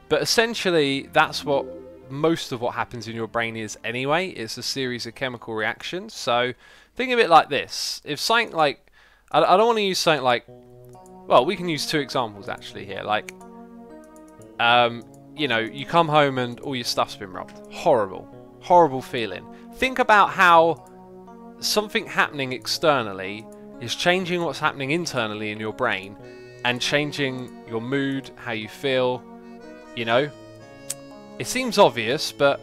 but essentially that's what most of what happens in your brain is anyway. It's a series of chemical reactions. So think of it like this: if something like, I don't want to use something like, well, we can use two examples actually here. Like, you know, you come home and all your stuff's been robbed. Horrible, horrible feeling. Think about how something happening externally is changing what's happening internally in your brain and changing your mood, how you feel, you know. It seems obvious, but,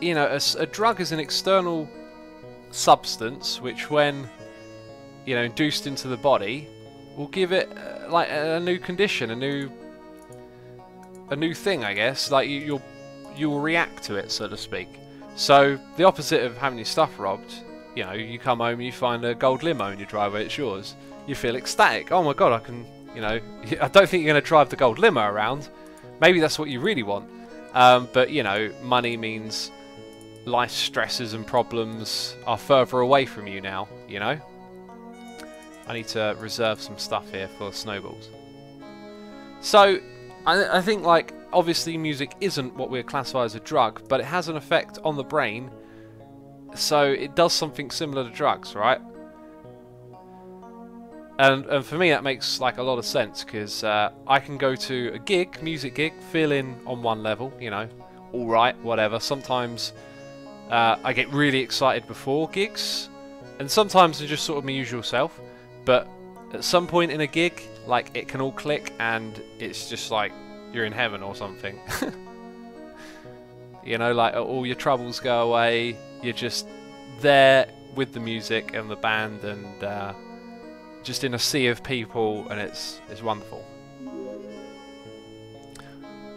you know, a drug is an external substance which, when, you know, induced into the body, will give it like a new condition, a new thing, I guess. Like you'll react to it, so to speak. So the opposite of having your stuff robbed, you know, you come home and you find a gold limo in your driveway, it's yours. You feel ecstatic. Oh my god, I can, you know, I don't think you're going to drive the gold limo around. Maybe that's what you really want. But, you know, money means life stresses and problems are further away from you now, you know. I need to reserve some stuff here for snowballs. So, I think, like, obviously music isn't what we classify as a drug, but it has an effect on the brain, so it does something similar to drugs, right? And for me that makes like a lot of sense, because I can go to a gig, music gig, feeling on one level, you know, alright, whatever. Sometimes I get really excited before gigs, and sometimes I'm just sort of my usual self, but at some point in a gig, like, it can all click and it's just like you're in heaven or something. You know, like, all your troubles go away, you're just there with the music and the band, and just in a sea of people, and it's wonderful.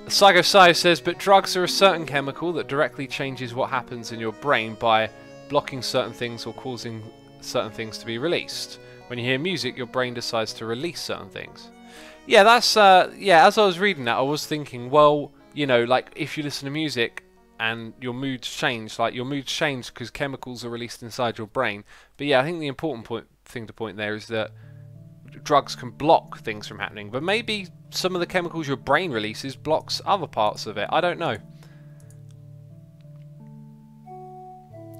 Saigo Sai says, but drugs are a certain chemical that directly changes what happens in your brain by blocking certain things or causing certain things to be released. When you hear music, your brain decides to release certain things. Yeah, that's yeah, as I was reading that, I was thinking, well, you know, like, if you listen to music and your moods change, like, your moods change because chemicals are released inside your brain. But yeah, I think the important thing to point there is that drugs can block things from happening, but maybe some of the chemicals your brain releases blocks other parts of it. I don't know.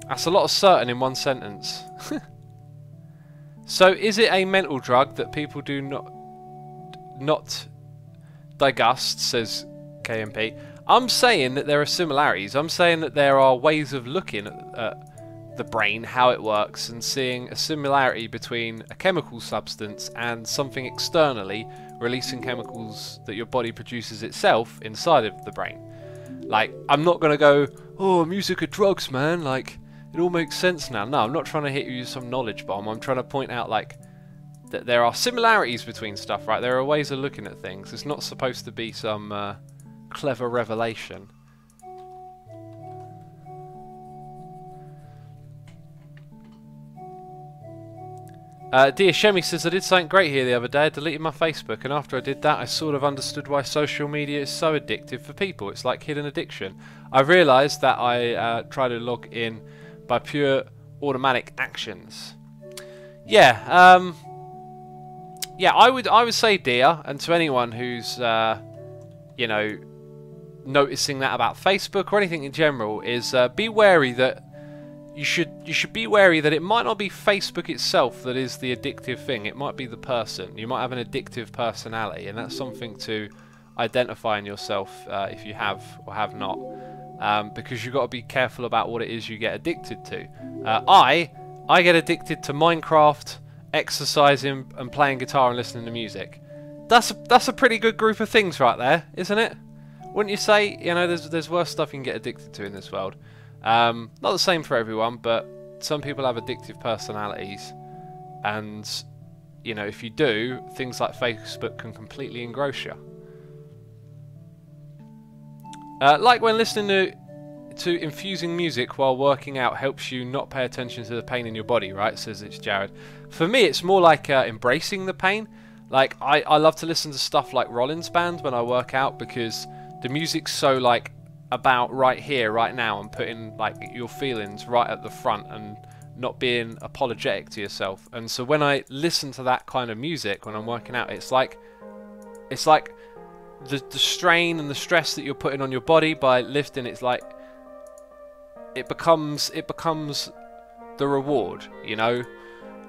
That's a lot of certain in one sentence. So is it a mental drug that people do not digest, says KMP. I'm saying that there are similarities. I'm saying that there are ways of looking at the brain, how it works, and seeing a similarity between a chemical substance and something externally releasing chemicals that your body produces itself inside of the brain. Like, I'm not going to go, oh, music or drugs, man, like, it all makes sense now. No, I'm not trying to hit you with some knowledge bomb. I'm trying to point out, like, that there are similarities between stuff, right? There are ways of looking at things. It's not supposed to be some clever revelation. Dear Shemi says, I did something great here the other day. I deleted my Facebook, and after I did that, I sort of understood why social media is so addictive for people. It's like hidden addiction. I realised that I try to log in by pure automatic actions. Yeah, yeah, I would say, dear, and to anyone who's you know, noticing that about Facebook or anything in general, is be wary that you should be wary that it might not be Facebook itself that is the addictive thing. It might be the person. You might have an addictive personality, and that's something to identify in yourself if you have or have not, because you've got to be careful about what it is you get addicted to. I get addicted to Minecraft, exercising and playing guitar and listening to music. That's a pretty good group of things right there, isn't it? Wouldn't you say? You know, there's worse stuff you can get addicted to in this world. Not the same for everyone, but some people have addictive personalities, and you know, if you do, things like Facebook can completely engross you. Like when listening to infusing music while working out helps you not pay attention to the pain in your body, right? Says it's Jared. For me, it's more like embracing the pain. Like, I love to listen to stuff like Rollins Band when I work out, because the music's so, like, about right here, right now, and putting, like, your feelings right at the front and not being apologetic to yourself. And so when I listen to that kind of music when I'm working out, it's like the strain and the stress that you're putting on your body by lifting, it's like it becomes the reward, you know.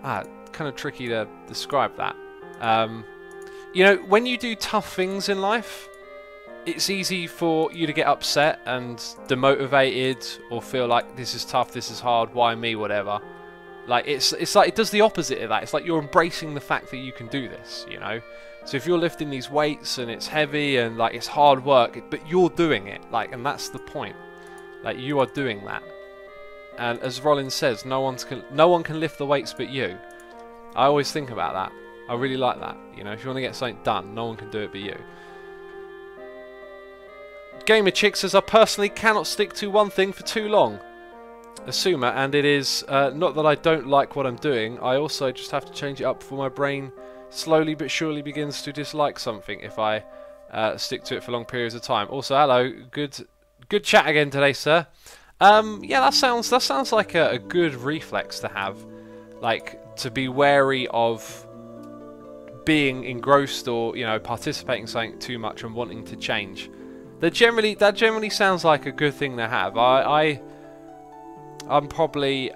Kind of tricky to describe that. You know, when you do tough things in life, it's easy for you to get upset and demotivated, or feel like this is tough, this is hard, why me, whatever. Like it's like it does the opposite of that. It's like you're embracing the fact that you can do this, you know. So if you're lifting these weights and it's heavy and like it's hard work, but you're doing it, like, and that's the point. Like you are doing that. And as Rollins says, no one can lift the weights but you. I always think about that. I really like that. You know, if you want to get something done, no one can do it but you. Gamer Chick says, I personally cannot stick to one thing for too long. Assumer, and it is not that I don't like what I'm doing, I also just have to change it up before my brain slowly but surely begins to dislike something if I stick to it for long periods of time. Also, hello, good chat again today, sir. Yeah, that sounds like a good reflex to have, like to be wary of being engrossed or, you know, participating in something too much and wanting to change. That generally sounds like a good thing to have. I'm trying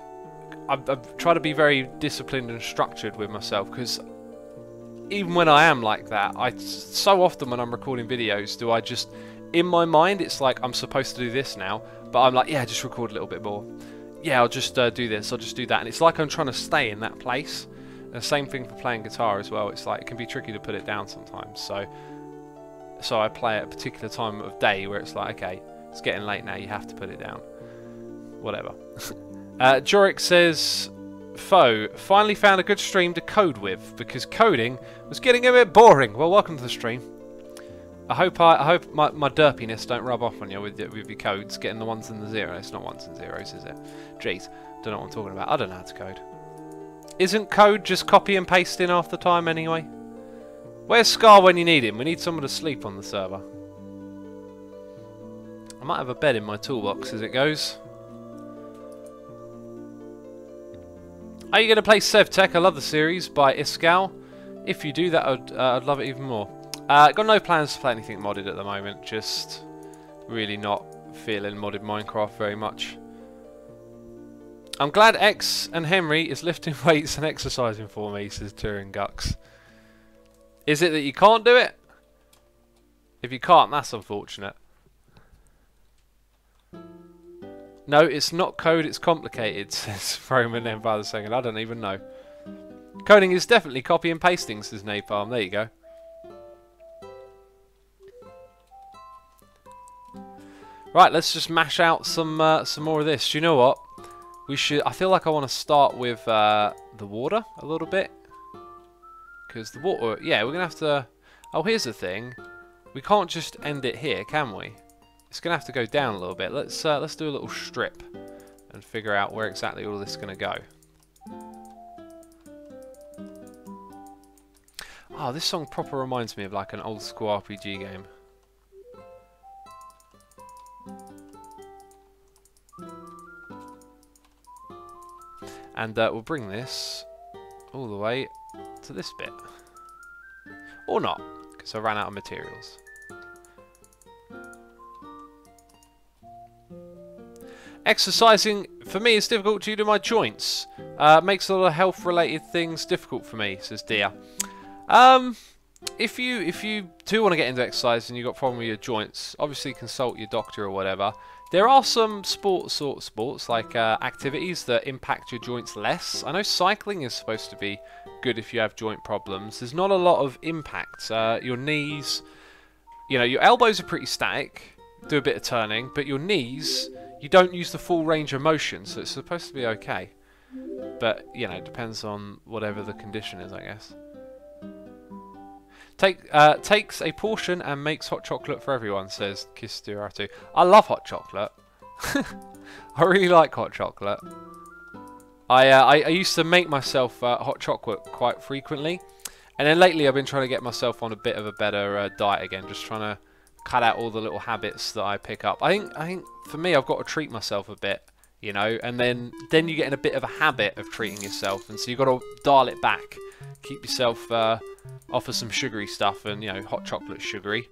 to be very disciplined and structured with myself, because even when I am like that, so often when I'm recording videos, do I just, in my mind, it's like I'm supposed to do this now, but I'm like, yeah, just record a little bit more. Yeah, I'll just do this, I'll just do that, and it's like I'm trying to stay in that place. And the same thing for playing guitar as well. It's like it can be tricky to put it down sometimes. So I play at a particular time of day where it's like, okay, it's getting late now, you have to put it down. Whatever. Jorik says, Foe, finally found a good stream to code with, because coding was getting a bit boring. Well, welcome to the stream. I hope my derpiness don't rub off on you with your codes, getting the ones and the zeros. It's not ones and zeros, is it? Jeez, don't know what I'm talking about. I don't know how to code. Isn't code just copy and pasting half the time anyway? Where's Scar when you need him? We need someone to sleep on the server. I might have a bed in my toolbox as it goes. Are you going to play SevTech? I love the series by Iskal. If you do that, I'd love it even more. Got no plans to play anything modded at the moment. Just really not feeling modded Minecraft very much. I'm glad X and Henry is lifting weights and exercising for me, says Turing Gux. Is it that you can't do it? If you can't, that's unfortunate. No, it's not code, it's complicated, says Froman Empire II. I don't even know. Coding is definitely copy and pasting, says Napalm. There you go. Right, let's just mash out some more of this. Do you know what? We should. I feel like I want to start with the water a little bit, because the water. Yeah, we're gonna have to. Oh, here's the thing. We can't just end it here, can we? It's gonna have to go down a little bit. Let's do a little strip and figure out where exactly all this is gonna go. Oh, this song proper reminds me of like an old school RPG game. And we'll bring this all the way to this bit. Or not, because I ran out of materials. Exercising, for me, is difficult due to my joints. Makes a lot of health-related things difficult for me, says Dia. If you do want to get into exercise and you've got a problem with your joints, obviously consult your doctor or whatever. There are some sports like activities that impact your joints less. I know cycling is supposed to be good if you have joint problems. There's not a lot of impact. Your knees, you know, your elbows are pretty static, do a bit of turning, but your knees, you don't use the full range of motion, so it's supposed to be okay. But, you know, it depends on whatever the condition is, I guess. Takes a portion and makes hot chocolate for everyone, says Kisturatu. I love hot chocolate. I really like hot chocolate. I used to make myself hot chocolate quite frequently, and then lately I've been trying to get myself on a bit of a better diet again, just trying to cut out all the little habits that I pick up. I think for me, I've got to treat myself a bit, you know, and then you get in a bit of a habit of treating yourself, and so you've got to dial it back, keep yourself off of some sugary stuff, and you know, hot chocolate's sugary.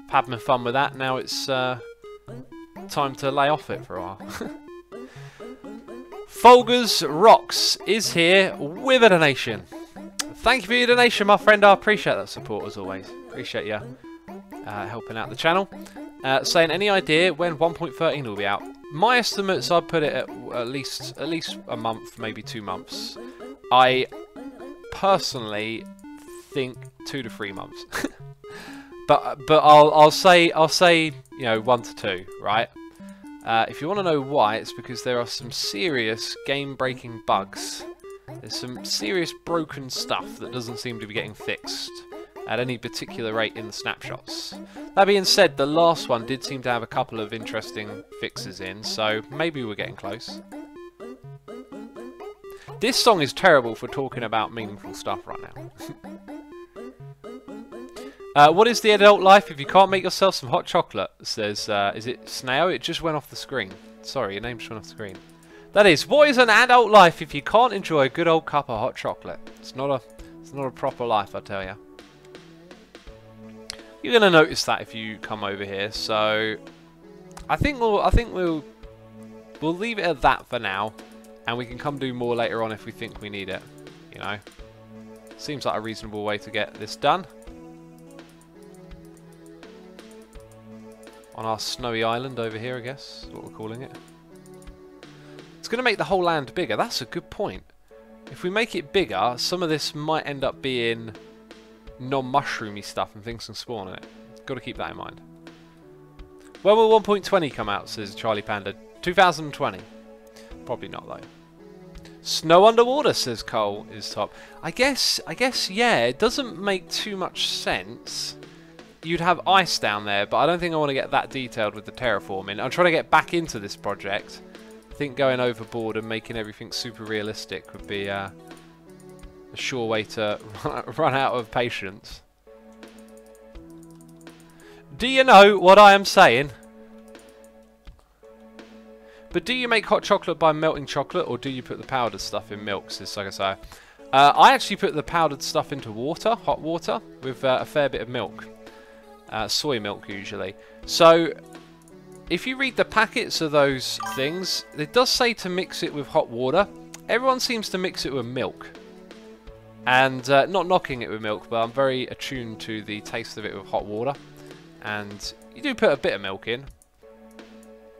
Having fun with that. Now it's time to lay off it for a while. Folgers Rocks is here with a donation. Thank you for your donation, my friend. I appreciate that support as always. Appreciate you helping out the channel. Saying, any idea when 1.13 will be out? my estimates, I'd put it at least a month, maybe 2 months. I personally think 2 to 3 months. but I'll say you know 1 to 2, right? If you want to know why, it's because there are some serious game-breaking bugs. There's some serious broken stuff that doesn't seem to be getting fixed at any particular rate in the snapshots. That being said, the last one did seem to have a couple of interesting fixes in, so maybe we're getting close. This song is terrible for talking about meaningful stuff right now. What is the adult life if you can't make yourself some hot chocolate? Says, is it Snail? It just went off the screen. Sorry, your name just went off the screen. That is, what is an adult life if you can't enjoy a good old cup of hot chocolate? It's not a proper life, I tell you. You're gonna notice that if you come over here. So, I think we'll leave it at that for now, and we can come do more later on if we think we need it. You know, seems like a reasonable way to get this done. On our snowy island over here, I guess is what we're calling it. It's going to make the whole land bigger. That's a good point. If we make it bigger, some of this might end up being non-mushroomy stuff and things can spawn in it. Got to keep that in mind. When will 1.20 come out, says Charlie Panda? 2020. Probably not, though. Snow underwater, says Cole, is top. I guess, yeah, it doesn't make too much sense. You'd have ice down there, but I don't think I want to get that detailed with the terraforming. I'm trying to get back into this project. I think going overboard and making everything super realistic would be a sure way to run out of patience. Do you know what I am saying? But do you make hot chocolate by melting chocolate, or do you put the powdered stuff in milk, says Sagasai? I actually put the powdered stuff into water, hot water, with a fair bit of milk. Soy milk, usually. So, if you read the packets of those things, it does say to mix it with hot water. Everyone seems to mix it with milk. And not knocking it with milk, but I'm very attuned to the taste of it with hot water. And you do put a bit of milk in.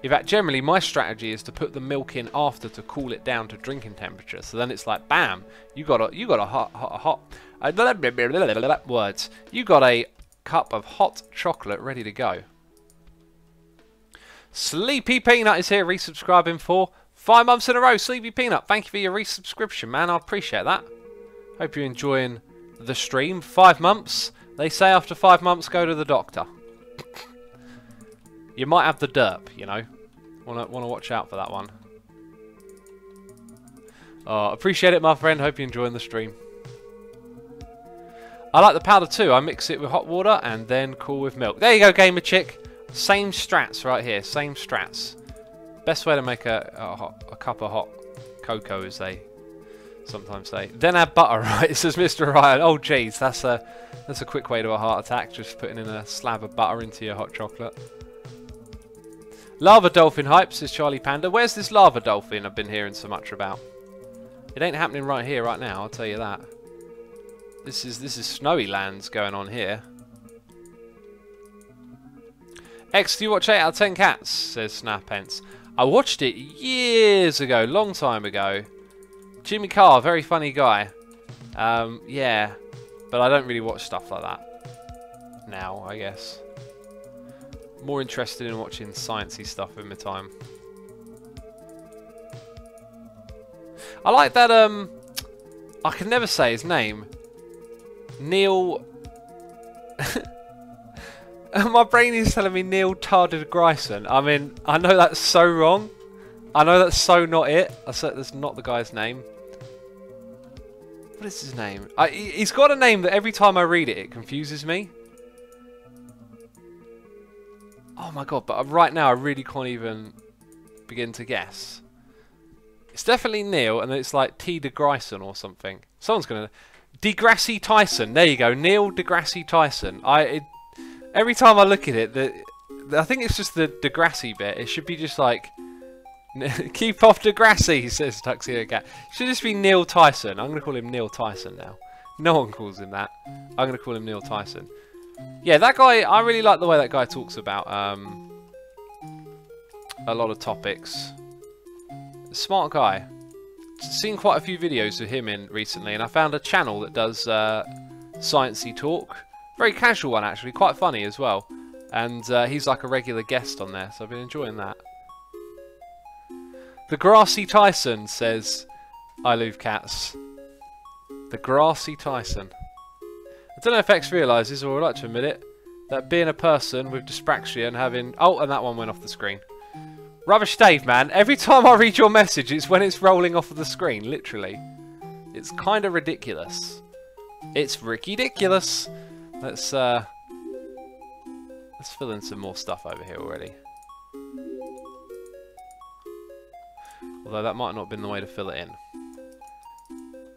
In fact, generally my strategy is to put the milk in after to cool it down to drinking temperature. So then it's like, bam, you got a hot words. You got a cup of hot chocolate ready to go. Sleepy Peanut is here, resubscribing for 5 months in a row. Sleepy Peanut, thank you for your resubscription, man. I appreciate that. Hope you're enjoying the stream. 5 months. They say after 5 months, go to the doctor. You might have the derp, you know. Wanna watch out for that one. Oh, appreciate it, my friend. Hope you're enjoying the stream. I like the powder too. I mix it with hot water and then cool with milk. There you go, Gamer Chick. Same strats right here. Same strats. Best way to make a cup of hot cocoa, as they sometimes say. Then add butter, right? Says Mr. Ryan. Oh, jeez, that's a quick way to a heart attack. Just putting in a slab of butter into your hot chocolate. Lava dolphin hype, says Charlie Panda. Where's this lava dolphin I've been hearing so much about? It ain't happening right here, right now. I'll tell you that. This is snowy lands going on here. X, do you watch 8 out of 10 Cats? Says Snapence. I watched it years ago, long time ago. Jimmy Carr, very funny guy. Yeah, but I don't really watch stuff like that now, I guess. More interested in watching sciencey stuff in my time. I like that, I can never say his name. Neil... My brain is telling me Neil Tarded Grayson. I mean, I know that's so wrong. I know that's so not it. That's not the guy's name. What is his name? He's got a name that every time I read it, it confuses me. Oh my god, but right now I really can't even begin to guess. It's definitely Neil, and then it's like T. deGrasse or something. Someone's gonna... deGrasse Tyson. There you go. Neil deGrasse Tyson. Every time I look at it, I think it's just the deGrasse bit. It should be just like... keep off deGrasse, says Tuxedo Cat. It should just be Neil Tyson. I'm going to call him Neil Tyson now. No one calls him that. I'm going to call him Neil Tyson. Yeah, that guy, I really like the way that guy talks about a lot of topics. Smart guy. Seen quite a few videos of him in recently, and I found a channel that does sciencey talk. Very casual one actually, quite funny as well. And he's like a regular guest on there, so I've been enjoying that. The Grassy Tyson says, I love cats. The Grassy Tyson. I don't know if X realises, or I'd like to admit it, that being a person with dyspraxia and having... Oh, and that one went off the screen. Rubbish Dave, man. Every time I read your message, it's when it's rolling off of the screen, literally. It's kind of ridiculous. It's ridiculous. Let's fill in some more stuff over here already. Although that might not have been the way to fill it in.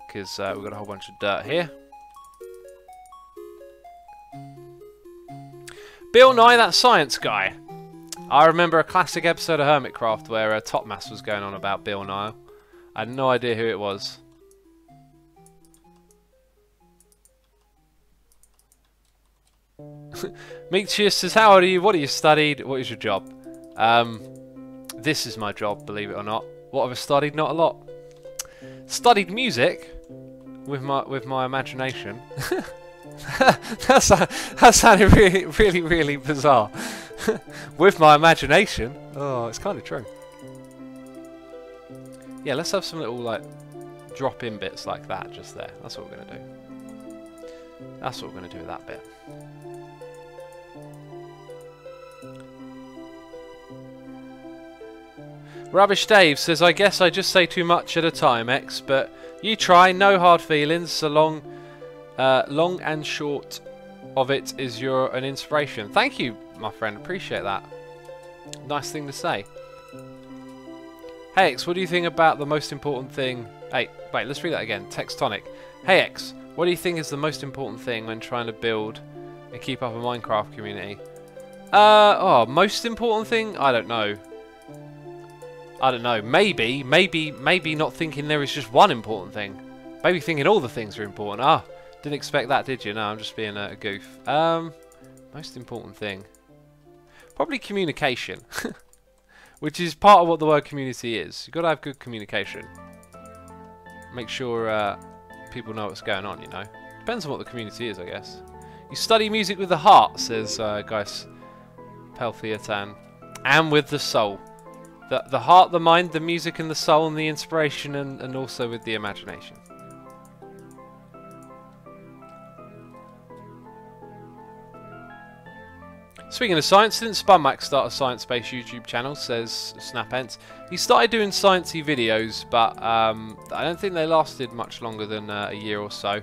Because we've got a whole bunch of dirt here. Bill Nye, that science guy. I remember a classic episode of Hermitcraft where Topmas was going on about Bill Nye. I had no idea who it was. Meetius says, how old are you? What have you studied? What is your job? This is my job, believe it or not. What have I studied? Not a lot. Studied music with my imagination. that sounded really bizarre. With my imagination. Oh, it's kind of true. Yeah, let's have some little like drop-in bits like that just there. That's what we're gonna do. That's what we're gonna do with that bit. Rubbish Dave says, I guess I just say too much at a time, X, but you try, no hard feelings, so long and short of it is you're an inspiration. Thank you, my friend, appreciate that. Nice thing to say. Hey X, what do you think about the most important thing? Hey, wait, let's read that again. Textonic. Hey X, what do you think is the most important thing when trying to build and keep up a Minecraft community? Most important thing? I don't know. Maybe not thinking there is just one important thing. Maybe thinking all the things are important. Ah, didn't expect that, did you? No, I'm just being a goof. Most important thing. Probably communication. Which is part of what the word community is. You've got to have good communication. Make sure people know what's going on, you know. Depends on what the community is, I guess. You study music with the heart, says Guys Peltheatan. And with the soul. The heart, the mind, the music and the soul and the inspiration and also with the imagination. Speaking of science, didn't Spunmax start a science-based YouTube channel, says Snapence. He started doing sciencey videos, but I don't think they lasted much longer than a year or so.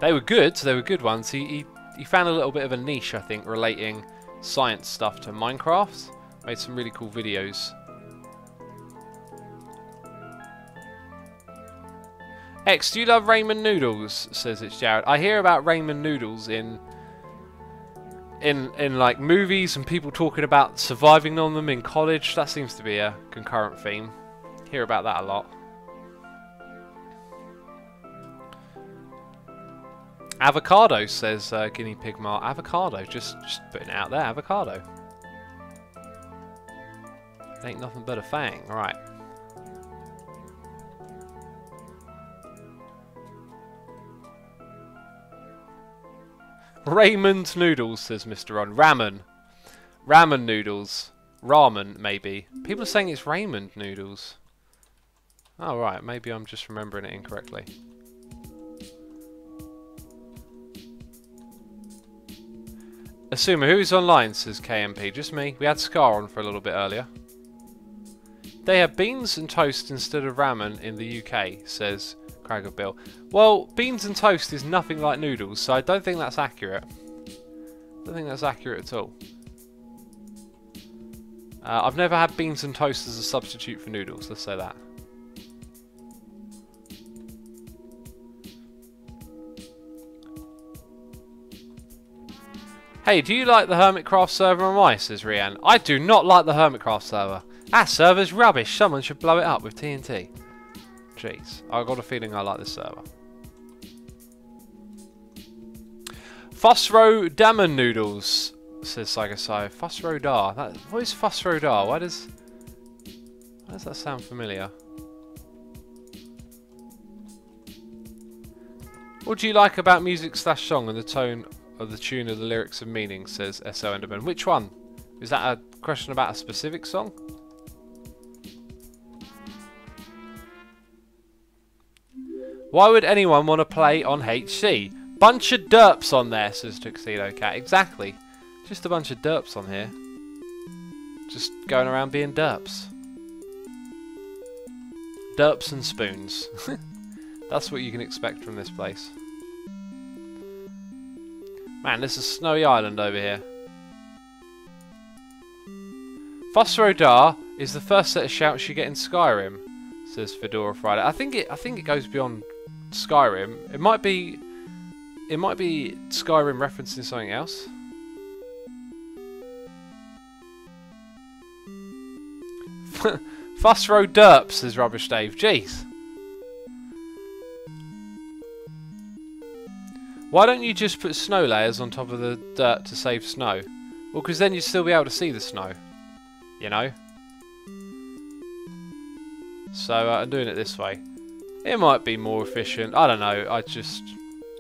They were good ones. He found a little bit of a niche, I think, relating science stuff to Minecraft. Made some really cool videos. X, do you love ramen noodles? Says it's Jared. I hear about ramen noodles in like movies and people talking about surviving on them in college. That seems to be a concurrent theme. Hear about that a lot. Avocado, says Guinea Pig Mart. Avocado, just putting it out there. Avocado. Ain't nothing but a fang, right. Raymond noodles, says Mr. Ron. Ramen. Ramen noodles. Ramen, maybe. People are saying it's Raymond noodles. Oh, right. Maybe I'm just remembering it incorrectly. Assumer, who's online, says KMP. Just me. We had Scar on for a little bit earlier. They have beans and toast instead of ramen in the UK, says Cragger Bill. Well, beans and toast is nothing like noodles, so I don't think that's accurate. I don't think that's accurate at all. I've never had beans and toast as a substitute for noodles, let's say that. Hey, do you like the Hermitcraft server on my, says Rianne. I do not like the Hermitcraft server. That server's rubbish. Someone should blow it up with TNT. Jeez, I've got a feeling I like this server. Phosro Damon Noodles says Psychosai. Fussrodar. What is Fussrodar? Why does that sound familiar? What do you like about music / song and the tone of the tune of the lyrics and meaning, says SO Enderman. Which one? Is that a question about a specific song? Why would anyone want to play on HC? Bunch of derps on there, says Tuxedo Cat. Exactly. Just a bunch of derps on here. Just going around being derps. Derps and spoons. That's what you can expect from this place. Man, this is Snowy Island over here. Fussrodar is the first set of shouts you get in Skyrim, says Fedora Friday. I think it goes beyond Skyrim. It might be Skyrim referencing something else. Fussro Derp, says Rubbish Dave. Jeez. Why don't you just put snow layers on top of the dirt to save snow? Well, because then you'd still be able to see the snow. You know? So I'm doing it this way. It might be more efficient. I don't know.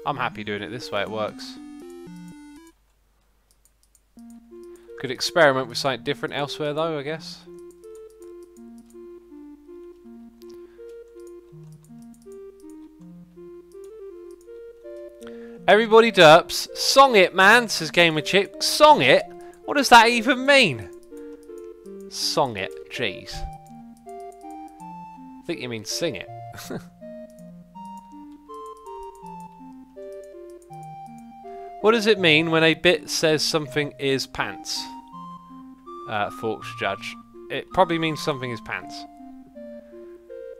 I'm happy doing it this way. It works. Could experiment with something different elsewhere though, I guess. Everybody derps. Song it, man, says Gamer Chick. Song it? What does that even mean? Song it. Jeez. I think you mean sing it. What does it mean when a bit says something is pants? Forks Judge. It probably means something is pants.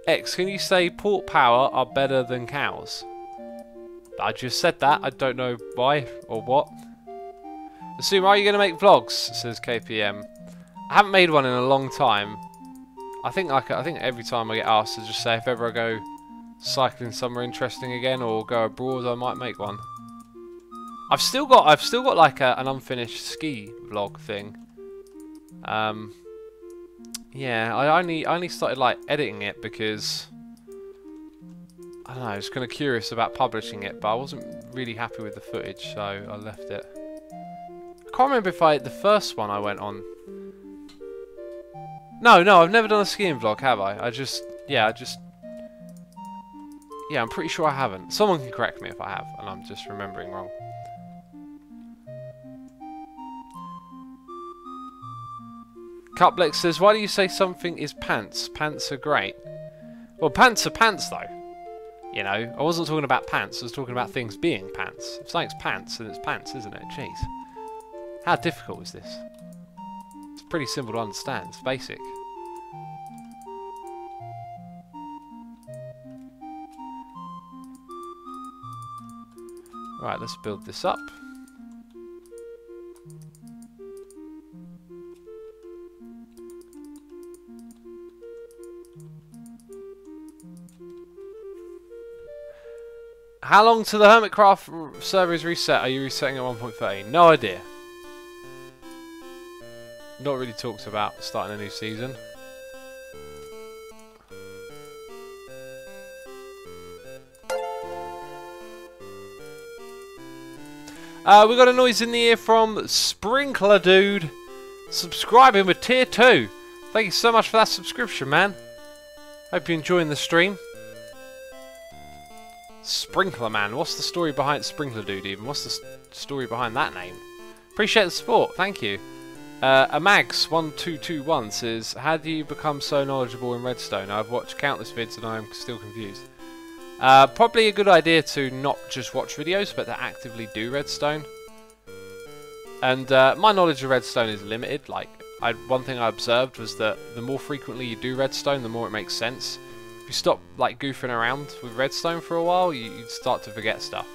X, can you say port power are better than cows? I just said that. I don't know why or what. Assume, are you going to make vlogs? Says KPM. I haven't made one in a long time. I think every time I get asked to just say if ever I go cycling somewhere interesting again or go abroad, I might make one. I've still got like an unfinished ski vlog thing. Yeah, I only started like editing it because I don't know, I was kind of curious about publishing it, but I wasn't really happy with the footage, so I left it. I can't remember if the first one I went on. No, I've never done a skiing vlog, have I? Yeah, I'm pretty sure I haven't. Someone can correct me if I have, and I'm just remembering wrong. Cuplex says, why do you say something is pants? Pants are great. Well, pants are pants, though. You know, I wasn't talking about pants, I was talking about things being pants. If something's pants, then it's pants, isn't it? Jeez. How difficult is this? It's pretty simple to understand, it's basic. Right, let's build this up. How long till the Hermitcraft server is reset? Are you resetting at 1.13? No idea. Not really talked about starting a new season. We got a noise in the ear from Sprinkler Dude, subscribing with tier 2. Thank you so much for that subscription, man. Hope you're enjoying the stream. Sprinkler Man, what's the story behind Sprinkler Dude even? What's the story behind that name? Appreciate the support, thank you. Amags1221 says, how do you become so knowledgeable in Redstone? I've watched countless vids and I am still confused. Probably a good idea to not just watch videos, but to actively do Redstone. And my knowledge of Redstone is limited. Like, one thing I observed was that the more frequently you do Redstone, the more it makes sense. If you stop like goofing around with Redstone for a while, you'd start to forget stuff.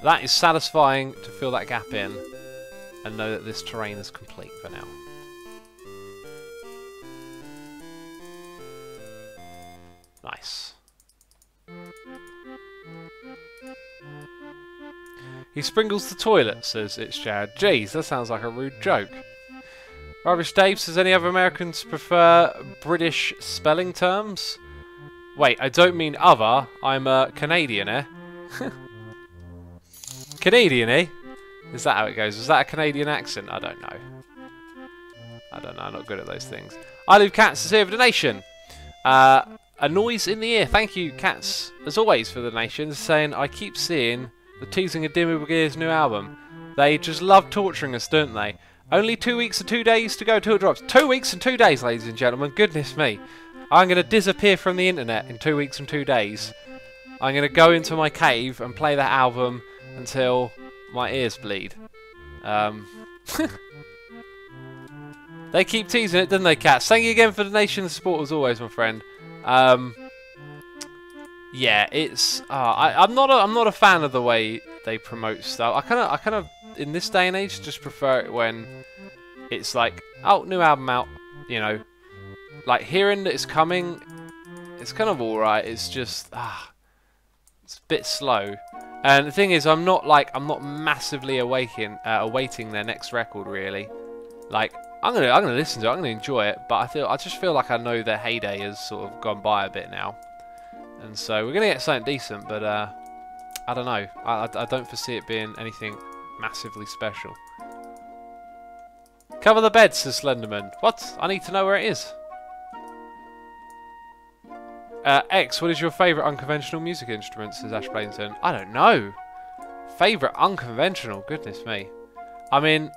That is satisfying to fill that gap in and know that this terrain is complete for now. Nice. He sprinkles the toilet, says It's Chad. Jeez, that sounds like a rude joke. Rubbish Dave says, any other Americans prefer British spelling terms? Wait, I don't mean other. I'm a Canadian, eh? Canadian, eh? Is that how it goes? Is that a Canadian accent? I don't know. I don't know. I'm not good at those things. I Live Cats is here for the donation. A noise in the ear. Thank you, Cats, as always, for the donations. Saying, I keep seeing the teasing of Dimmu Borgir's new album. They just love torturing us, don't they? Only 2 weeks and 2 days to go till it drops. 2 weeks and 2 days, ladies and gentlemen. Goodness me. I'm going to disappear from the internet in 2 weeks and 2 days. I'm going to go into my cave and play that album until my ears bleed. They keep teasing it, don't they, Cats? Thank you again for the donation and support as always, my friend. Yeah, it's. I'm not a fan of the way they promote stuff. I kind of, in this day and age, just prefer it when it's like, oh, new album out. You know, like hearing that it's coming, it's kind of all right. It's just, it's a bit slow. And the thing is, I'm not massively awaiting their next record really. Like, I'm gonna listen to it. I'm gonna enjoy it. But I just feel like I know their heyday has sort of gone by a bit now. And so we're going to get something decent, but I don't know. I don't foresee it being anything massively special. Cover the bed, says Slenderman. What? I need to know where it is. X, what is your favourite unconventional music instrument, says Ash Blainton. I don't know. Favourite unconventional? Goodness me. I mean,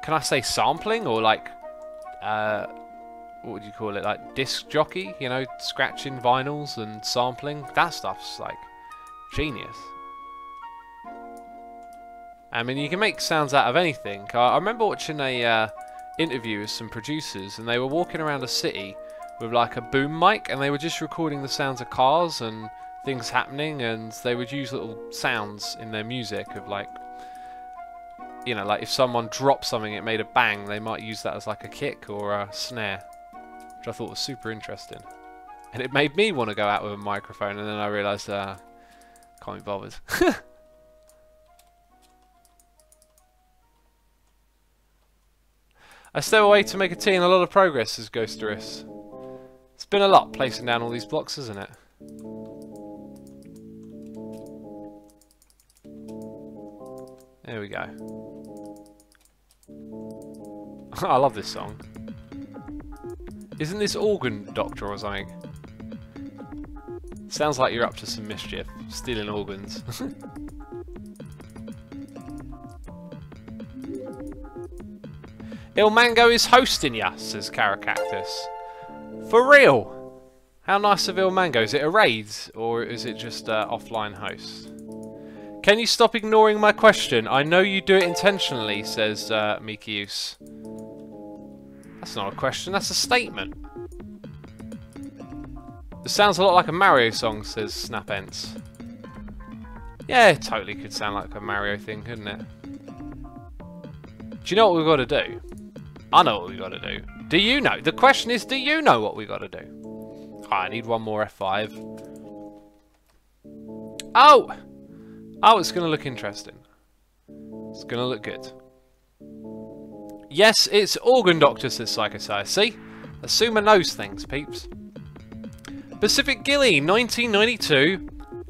can I say sampling or like... what would you call it, like disc jockey, you know, scratching vinyls and sampling? That stuff's like genius. I mean, you can make sounds out of anything. I remember watching a interview with some producers, and they were walking around a city with like a boom mic, and they were just recording the sounds of cars and things happening, and they would use little sounds in their music of like, you know, like if someone dropped something, it made a bang, they might use that as like a kick or a snare. Which I thought was super interesting. And it made me want to go out with a microphone, and then I realised, can't be bothered. I step away to make a tea and a lot of progress, says Ghosterus. It's been a lot placing down all these blocks, hasn't it? There we go. I love this song. Isn't this Organ Doctor or something? Sounds like you're up to some mischief, stealing organs. Il Mango is hosting ya, says Caracactus. For real? How nice of Il Mango. Is it a raid or is it just offline host? Can you stop ignoring my question? I know you do it intentionally, says Mikius. That's not a question, that's a statement. It sounds a lot like a Mario song, says Snapence. Yeah, it totally could sound like a Mario thing, couldn't it? Do you know what we've got to do? I know what we've got to do. Do you know? The question is, do you know what we've got to do? Oh, I need one more F5. Oh! Oh, it's going to look interesting. It's going to look good. Yes, it's Organ Doctor, says Psychosci. See? Assume knows things, peeps. Pacific Gilly, 1992,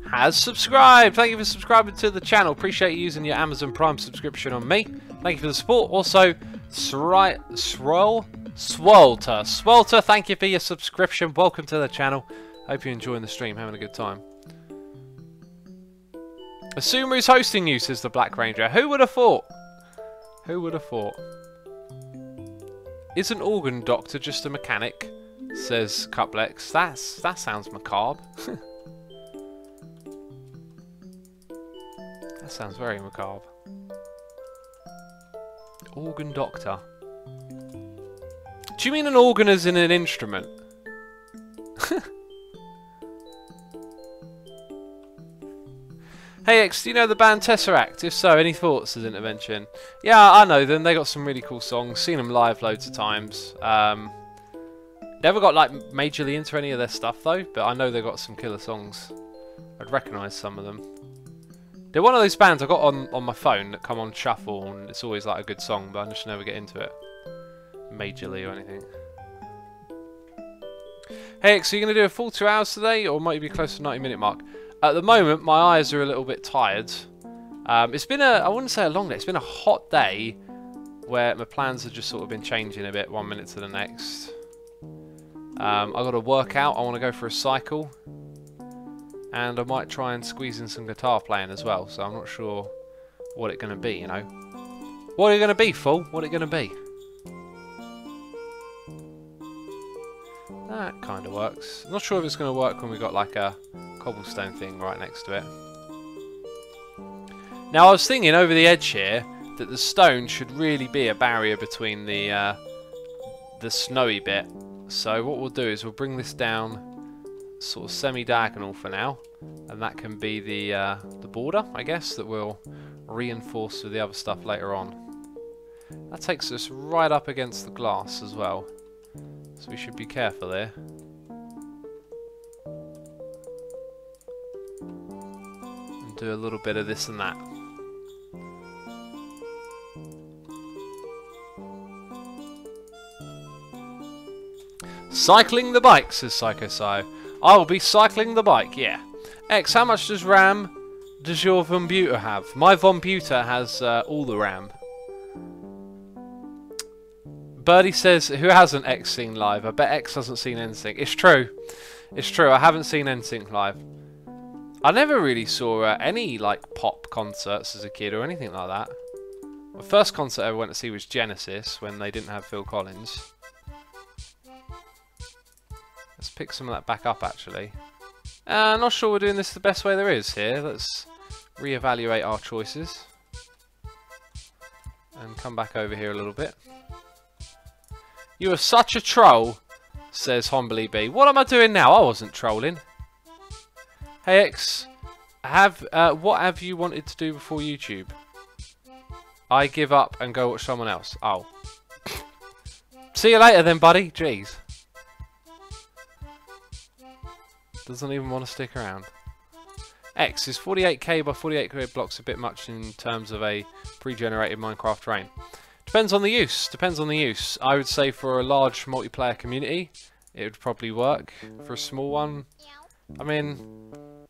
has subscribed. Thank you for subscribing to the channel. Appreciate you using your Amazon Prime subscription on me. Thank you for the support. Also, Swelter, thank you for your subscription. Welcome to the channel. Hope you're enjoying the stream, having a good time. Asumaru's hosting you, says the Black Ranger. Who would have thought? Who would have thought? Isn't Organ Doctor just a mechanic? Says Cuplex. That sounds macabre. That sounds very macabre. Organ Doctor. Do you mean an organ as in an instrument? Hey X, do you know the band Tesseract? If so, any thoughts as intervention? Yeah, I know them. They got some really cool songs. Seen them live loads of times. Never got like majorly into any of their stuff though, but I know they got some killer songs. I'd recognise some of them. They're one of those bands I got on my phone that come on shuffle, and it's always like a good song, but I just never get into it majorly or anything. Hey, so you're going to do a full 2 hours today, or might you be close to the 90-minute mark? At the moment, my eyes are a little bit tired. It's been I wouldn't say a long day, it's been a hot day where my plans have just sort of been changing a bit 1 minute to the next. I've got to work out, I want to go for a cycle. And I might try and squeeze in some guitar playing as well, so I'm not sure what it's going to be, you know. What are you going to be, fool? What are it going to be? That kind of works. I'm not sure if it's going to work when we've got like a cobblestone thing right next to it. Now I was thinking over the edge here that the stone should really be a barrier between the snowy bit. So what we'll do is we'll bring this down sort of semi-diagonal for now, and that can be the border, I guess, that we'll reinforce with the other stuff later on. That takes us right up against the glass as well, so we should be careful there. And do a little bit of this and that. Cycling the bike, says Psycho. I will be cycling the bike, yeah. X, how much does RAM does your computer have? My computer has all the RAM. Birdie says, who hasn't X seen live? I bet X hasn't seen NSYNC. It's true. It's true, I haven't seen NSYNC live. I never really saw any like pop concerts as a kid or anything like that. My first concert I ever went to see was Genesis, when they didn't have Phil Collins. Let's pick some of that back up, actually. I'm not sure we're doing this the best way there is here. Let's reevaluate our choices. And come back over here a little bit. You are such a troll, says Hombly B. What am I doing now? I wasn't trolling. Hey X, what have you wanted to do before YouTube? I give up and go watch someone else. Oh. See you later then, buddy. Jeez. Doesn't even want to stick around. X, is 48k by 48k blocks a bit much in terms of a pre-generated Minecraft terrain? Depends on the use. Depends on the use. I would say for a large multiplayer community, it would probably work. For a small one, I mean,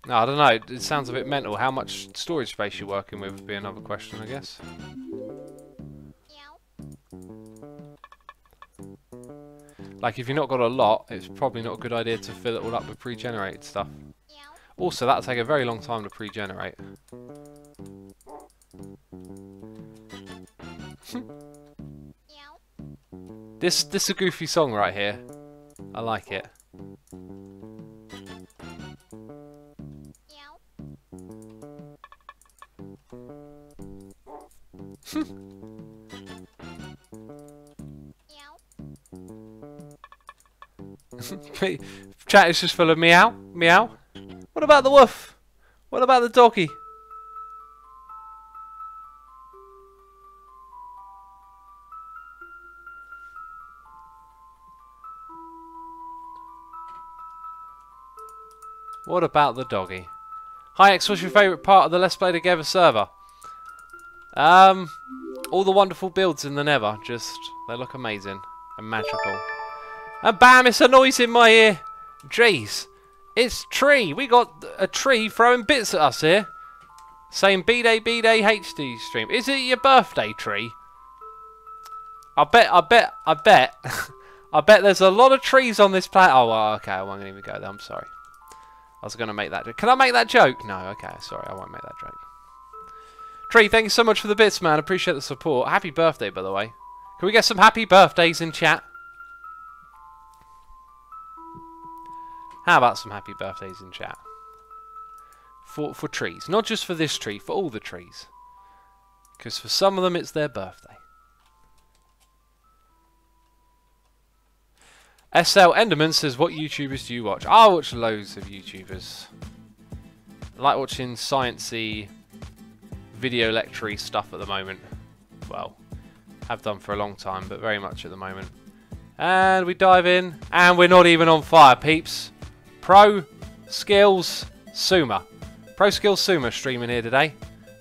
no, I don't know. It sounds a bit mental. How much storage space you're working with would be another question, I guess. Like, if you've not got a lot, it's probably not a good idea to fill it all up with pre-generated stuff. Also, that'll take a very long time to pre-generate. This a goofy song right here. I like it. Chat is just full of meow, meow. What about the wolf? What about the doggy? What about the doggy? Hi X, what's your favourite part of the Let's Play Together server? All the wonderful builds in the Nether. Just, they look amazing and magical. And bam, it's a noise in my ear. Jeez. It's Tree. We got a tree throwing bits at us here. Saying B-Day HD stream. Is it your birthday, Tree? I bet. I bet there's a lot of trees on this planet. Oh, well, okay, I won't even go there. I'm sorry. I was going to make that joke. Can I make that joke? No, okay, sorry, I won't make that joke. Tree, thank you so much for the bits, man. Appreciate the support. Happy birthday, by the way. Can we get some happy birthdays in chat? How about some happy birthdays in chat? For trees. Not just for this tree, for all the trees. Because for some of them, it's their birthday. SL Enderman says, what YouTubers do you watch? I watch loads of YouTubers. I like watching sciencey, video lecture stuff at the moment. Well, have done for a long time, but very much at the moment. And we dive in, and we're not even on fire, peeps. Pro, skills, Suma. Pro Skills Sumo streaming here today.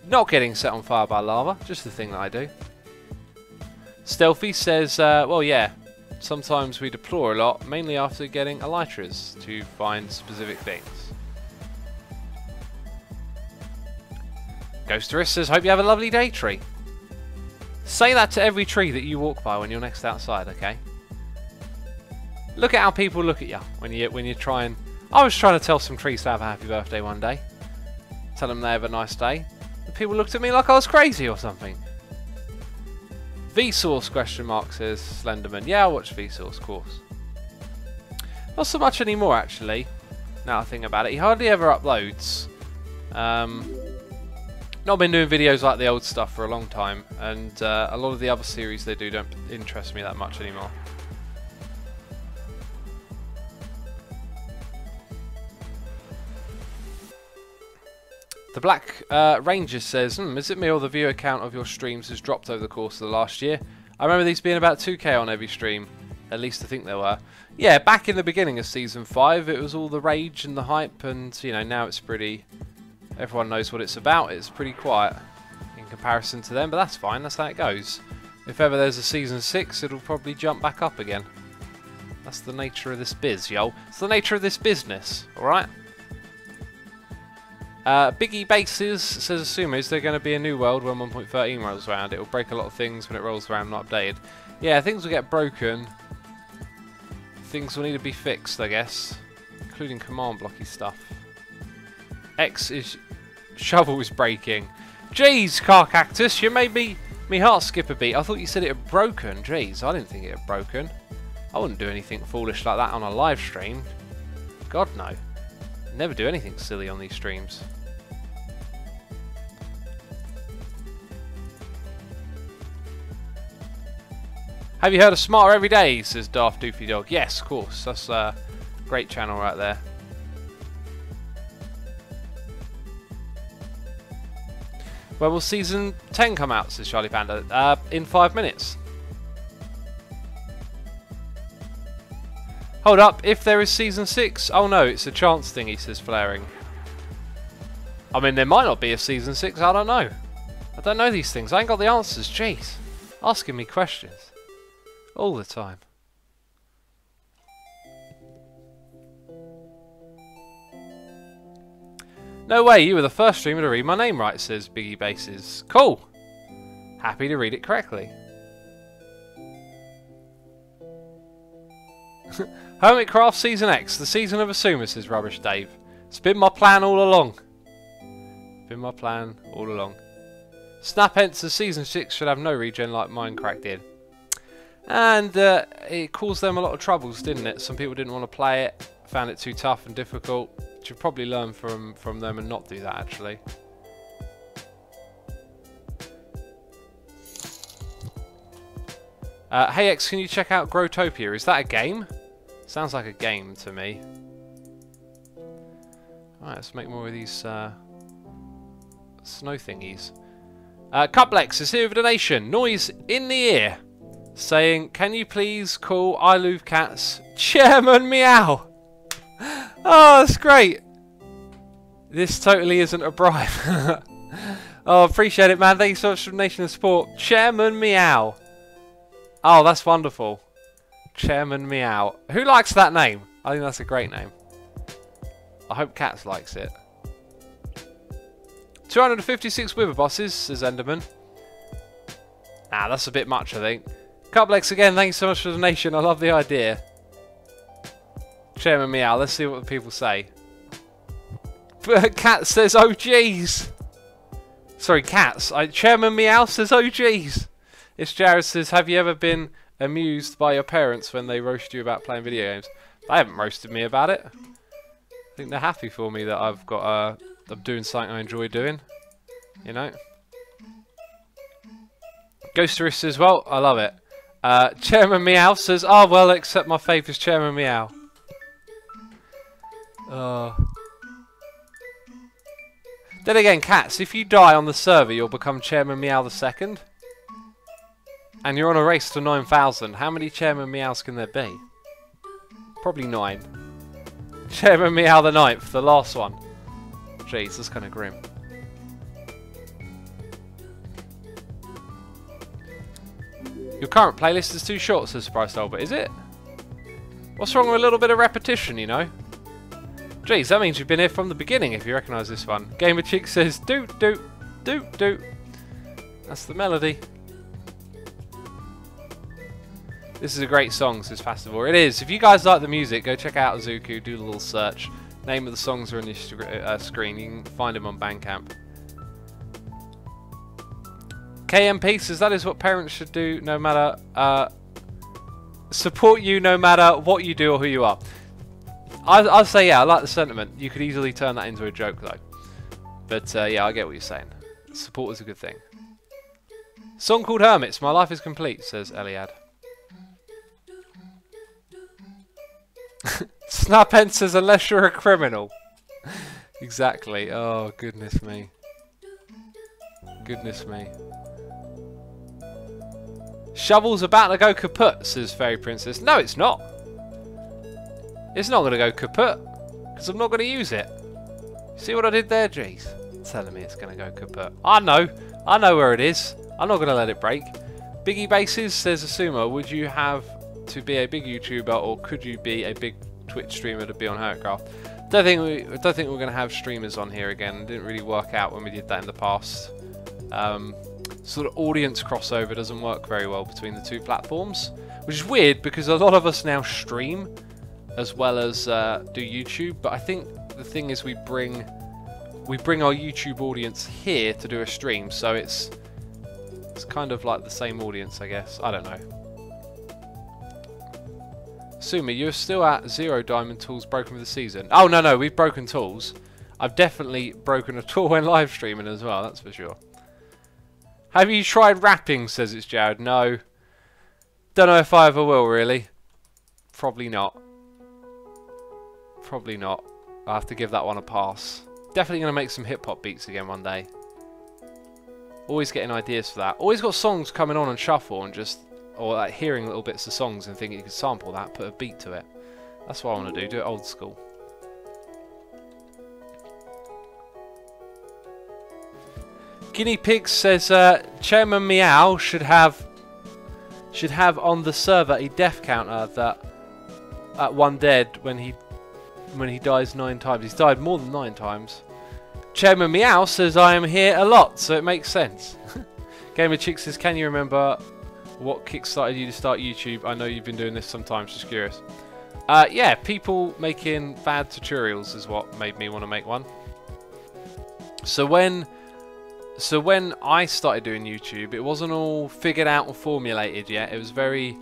Not getting set on fire by lava, just the thing that I do. Stealthy says, well yeah, sometimes we deplore a lot, mainly after getting elytras to find specific things. Ghosterist says, hope you have a lovely day, tree. Say that to every tree that you walk by when you're next outside, okay? Look at how people look at you when you're trying. I was trying to tell some trees to have a happy birthday one day. Tell them they have a nice day. And people looked at me like I was crazy or something. Vsauce question mark says Slenderman. Yeah, I watch Vsauce, of course. Not so much anymore actually. Now I think about it, he hardly ever uploads. Not been doing videos like the old stuff for a long time, and a lot of the other series they do don't interest me that much anymore. The Black Ranger says, is it me or the viewer count of your streams has dropped over the course of the last year? I remember these being about 2k on every stream. At least I think there were. Yeah, back in the beginning of Season 5 it was all the rage and the hype, and you know, now it's pretty... Everyone knows what it's about. It's pretty quiet in comparison to them, but that's fine. That's how it goes. If ever there's a Season 6, it'll probably jump back up again. That's the nature of this biz, yo. It's the nature of this business, alright? Biggie Bases says, Assume, is there going to be a new world when 1.13 rolls around? It will break a lot of things when it rolls around, not updated. Yeah, things will get broken. Things will need to be fixed, I guess. Including command blocky stuff. X is... Shovel is breaking. Jeez, Car Cactus, you made me heart skip a beat. I thought you said it had broken. Jeez, I didn't think it had broken. I wouldn't do anything foolish like that on a live stream. God, no. Never do anything silly on these streams. Have you heard of Smarter Every Day, says Daft Doofy Dog. Yes, of course. That's a great channel right there. Where will Season 10 come out, says Charlie Panda? In 5 minutes. Hold up, if there is Season 6... Oh no, it's a chance thing, he says, flaring. I mean, there might not be a Season 6, I don't know. I don't know these things, I ain't got the answers, jeez. Asking me questions. All the time. No way, you were the first streamer to read my name right, says Biggie Bases. Cool. Happy to read it correctly. Hermitcraft Season X, the season of Asuma, says Rubbish Dave. It's been my plan all along. Been my plan all along. Snapent says Season 6 should have no regen like Minecraft did. And it caused them a lot of troubles, didn't it? Some people didn't want to play it, found it too tough and difficult. Should probably learn from them and not do that, actually. Hey X, can you check out Growtopia? Is that a game? Sounds like a game to me. Alright, let's make more of these snow thingies. Cuplex is here with a donation. Noise in the ear. Saying, can you please call I Love Cats Chairman Meow? Oh, that's great. This totally isn't a bribe. Oh, appreciate it, man. Thank you so much for the donation and support. Chairman Meow. Oh, that's wonderful. Chairman Meow. Who likes that name? I think that's a great name. I hope Cats likes it. 256 Wither Bosses, says Enderman. Ah, that's a bit much, I think. Cuplex again, thanks so much for the donation. I love the idea. Chairman Meow, let's see what the people say. Cat says, oh jeez. Sorry, Cats. Chairman Meow says, oh jeez. It's Jared says, have you ever been amused by your parents when they roast you about playing video games? They haven't roasted me about it. I think they're happy for me that I've got I'm doing something I enjoy doing. You know? Ghosterist as well, I love it. Chairman Meow says, oh well, accept my faith as Chairman Meow. Then again, Cats, if you die on the server, you'll become Chairman Meow the second. And you're on a race to 9,000. How many Chairman Meows can there be? Probably 9. Chairman Meow the 9th, the last one. Jeez, that's kind of grim. Your current playlist is too short, says Surprise Albert. Is it? What's wrong with a little bit of repetition, you know? Jeez, that means you've been here from the beginning if you recognise this one. Gamer Chick says, doot, doot, doot, doot. That's the melody. This is a great song, says Fastival. It is. If you guys like the music, go check out Azuku, do a little search. Name of the songs are on your screen. You can find them on Bandcamp. KMP says that is what parents should do no matter... support you no matter what you do or who you are. I'd say, yeah, I like the sentiment. You could easily turn that into a joke, though. But, yeah, I get what you're saying. Support is a good thing. Song called Hermits. My life is complete, says Eliad. Snapend says, unless you're a criminal. Exactly. Oh, goodness me. Goodness me. Shovel's about to go kaput, says Fairy Princess. No, it's not. It's not going to go kaput, because I'm not going to use it. See what I did there? Jeez. Telling me it's going to go kaput. I know where it is. I'm not going to let it break. Biggie Bases says, Asuma, would you have to be a big YouTuber, or could you be a big Twitch streamer to be on Hermitcraft? Don't think we're going to have streamers on here again. It didn't really work out when we did that in the past. Sort of audience crossover doesn't work very well between the two platforms, which is weird because a lot of us now stream as well as do YouTube. But I think the thing is we bring our YouTube audience here to do a stream, so it's kind of like the same audience, I guess. I don't know. Sumi, you're still at 0 diamond tools broken for the season. Oh no, we've broken tools. I've definitely broken a tool when live streaming as well, that's for sure. Have you tried rapping, says it's Jared. No. Don't know if I ever will, really. Probably not. Probably not. I'll have to give that one a pass. Definitely going to make some hip-hop beats again one day. Always getting ideas for that. Always got songs coming on shuffle and just... Or like hearing little bits of songs and thinking you could sample that, put a beat to it. That's what I want to do. Do it old school. Guinea Pig says Chairman Meow should have on the server a death counter that at 1 dead when he dies 9 times. He's died more than 9 times. Chairman Meow says I am here a lot, so it makes sense. Gamer Chick says, can you remember what kickstarted you to start YouTube? I know you've been doing this sometimes, just curious. Yeah, people making bad tutorials is what made me want to make one. So when I started doing YouTube, it wasn't all figured out or formulated yet. It was very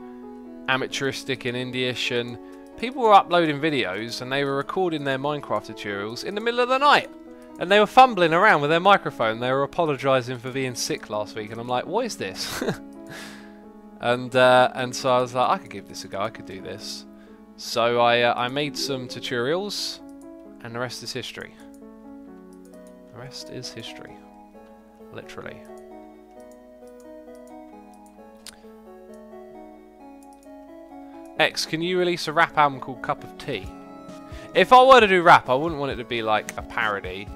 amateuristic and indie-ish, and people were uploading videos and they were recording their Minecraft tutorials in the middle of the night. And they were fumbling around with their microphone. They were apologising for being sick last week, and I'm like, what is this? and so I was like, I could give this a go. I could do this. So I made some tutorials, and the rest is history. The rest is history. Literally. X, can you release a rap album called Cup of Tea? If I were to do rap, I wouldn't want it to be like a parody.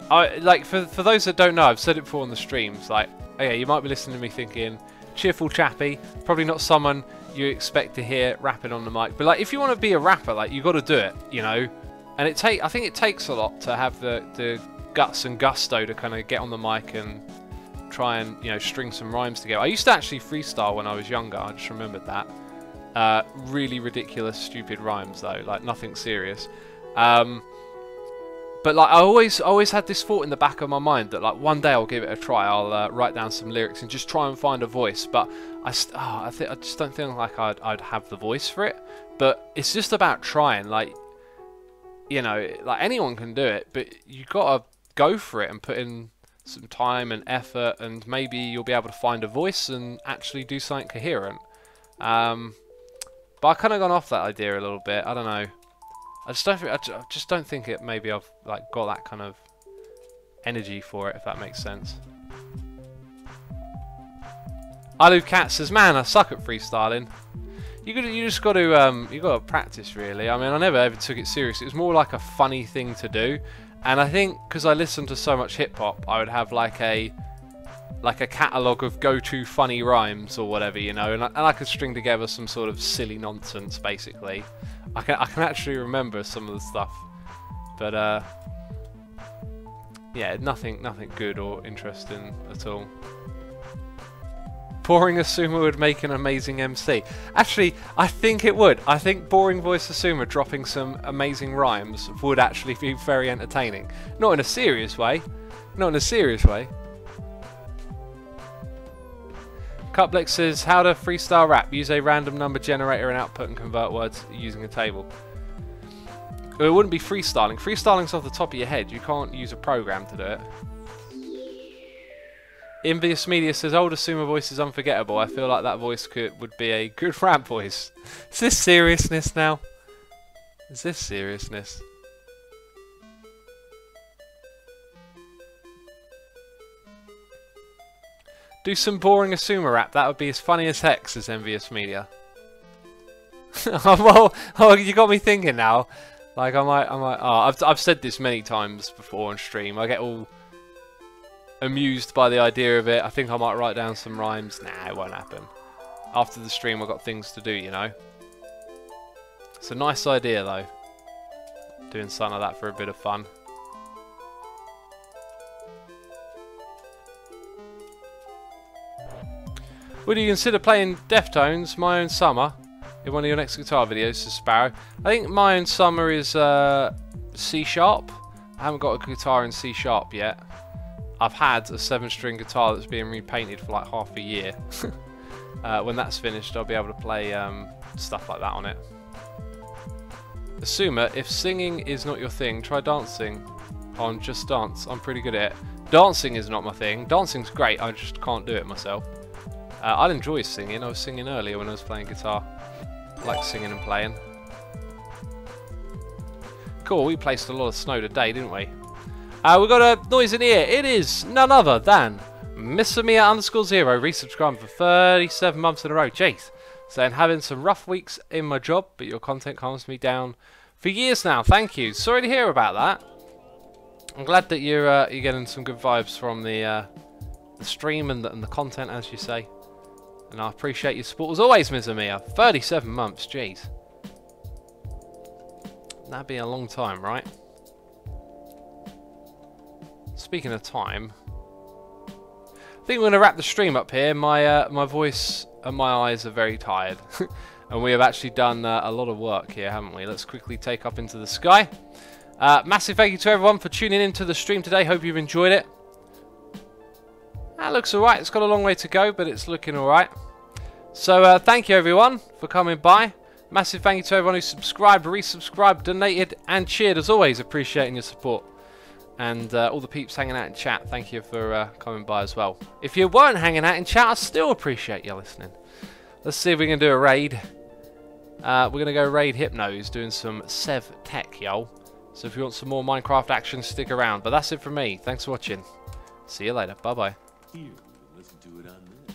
Like for those that don't know, I've said it before on the streams. Like, okay, you might be listening to me thinking, cheerful chappy, probably not someone you expect to hear rapping on the mic. But like, if you want to be a rapper, like you got to do it, you know. And I think it takes a lot to have the guts and gusto to kind of get on the mic and try and, you know, string some rhymes together. I used to actually freestyle when I was younger. I just remembered that. Really ridiculous, stupid rhymes though, like nothing serious. But like I always had this thought in the back of my mind that like one day I'll give it a try. I'll write down some lyrics and just try and find a voice. But I just don't think like I'd have the voice for it. But it's just about trying. Like, you know, like anyone can do it, but you gotta go for it and put in some time and effort, and maybe you'll be able to find a voice and actually do something coherent. But I kind of gone off that idea a little bit. I don't know. I just don't think it. Maybe I've like got that kind of energy for it, if that makes sense. Ilu Cat says, "Man, I suck at freestyling." You just got to practice, really. I mean, I never ever took it serious. It was more like a funny thing to do, And I think because I listen to so much hip hop, I would have like a catalogue of go-to funny rhymes or whatever, you know, and I could string together some sort of silly nonsense. Basically, I can actually remember some of the stuff, but yeah, nothing good or interesting at all. Boring Asuma would make an amazing MC. Actually, I think it would. I think Boring Voice Asuma dropping some amazing rhymes would actually be very entertaining. Not in a serious way. Not in a serious way. Cuplex says, how to freestyle rap. Use a random number generator and output and convert words using a table. It wouldn't be freestyling. Freestyling's off the top of your head. You can't use a program to do it. Envious Media says, old Asuma voice is unforgettable. I feel like that voice would be a good rap voice. Is this seriousness now? Is this seriousness? Do some boring Asuma rap. That would be as funny as heck, says Envious Media. well, you got me thinking now. Like I might. Oh, I've said this many times before on stream. I get all amused by the idea of it. I think I might write down some rhymes. Nah, it won't happen. After the stream, I've got things to do, you know. It's a nice idea, though. Doing something like that for a bit of fun. Would you consider playing Deftones, My Own Summer, in one of your next guitar videos, says Sparrow? I think My Own Summer is C sharp. I haven't got a guitar in C sharp yet. I've had a 7-string guitar that's being repainted for like half a year. When that's finished, I'll be able to play stuff like that on it. Asuma, if singing is not your thing, try dancing on Just Dance. I'm pretty good at it. Dancing is not my thing. Dancing's great, I just can't do it myself. I'd enjoy singing. I was singing earlier when I was playing guitar. I like singing and playing. Cool, we placed a lot of snow today, didn't we? We've got a noise in here. It is none other than Mr.Mia_0 resubscribing for 37 months in a row. Jeez. Saying, having some rough weeks in my job, but your content calms me down for years now. Thank you. Sorry to hear about that. I'm glad that you're getting some good vibes from the stream and the content, as you say. And I appreciate your support as always, Mr. Mia. 37 months, jeez. That'd be a long time, right? Speaking of time, I think we're going to wrap the stream up here. My voice and my eyes are very tired. And we have actually done a lot of work here, haven't we? Let's quickly take up into the sky. Massive thank you to everyone for tuning into the stream today. Hope you've enjoyed it. That looks alright. It's got a long way to go, but it's looking alright. So thank you everyone for coming by. Massive thank you to everyone who subscribed, resubscribed, donated and cheered. As always, appreciating your support. And all the peeps hanging out in chat, thank you for coming by as well. If you weren't hanging out in chat, I still appreciate you listening. Let's see if we can do a raid. We're going to go raid Hypnos, doing some Sev Tech, yo. So if you want some more Minecraft action, stick around. But that's it from me. Thanks for watching. See you later. Bye-bye. Here, listen to it on this.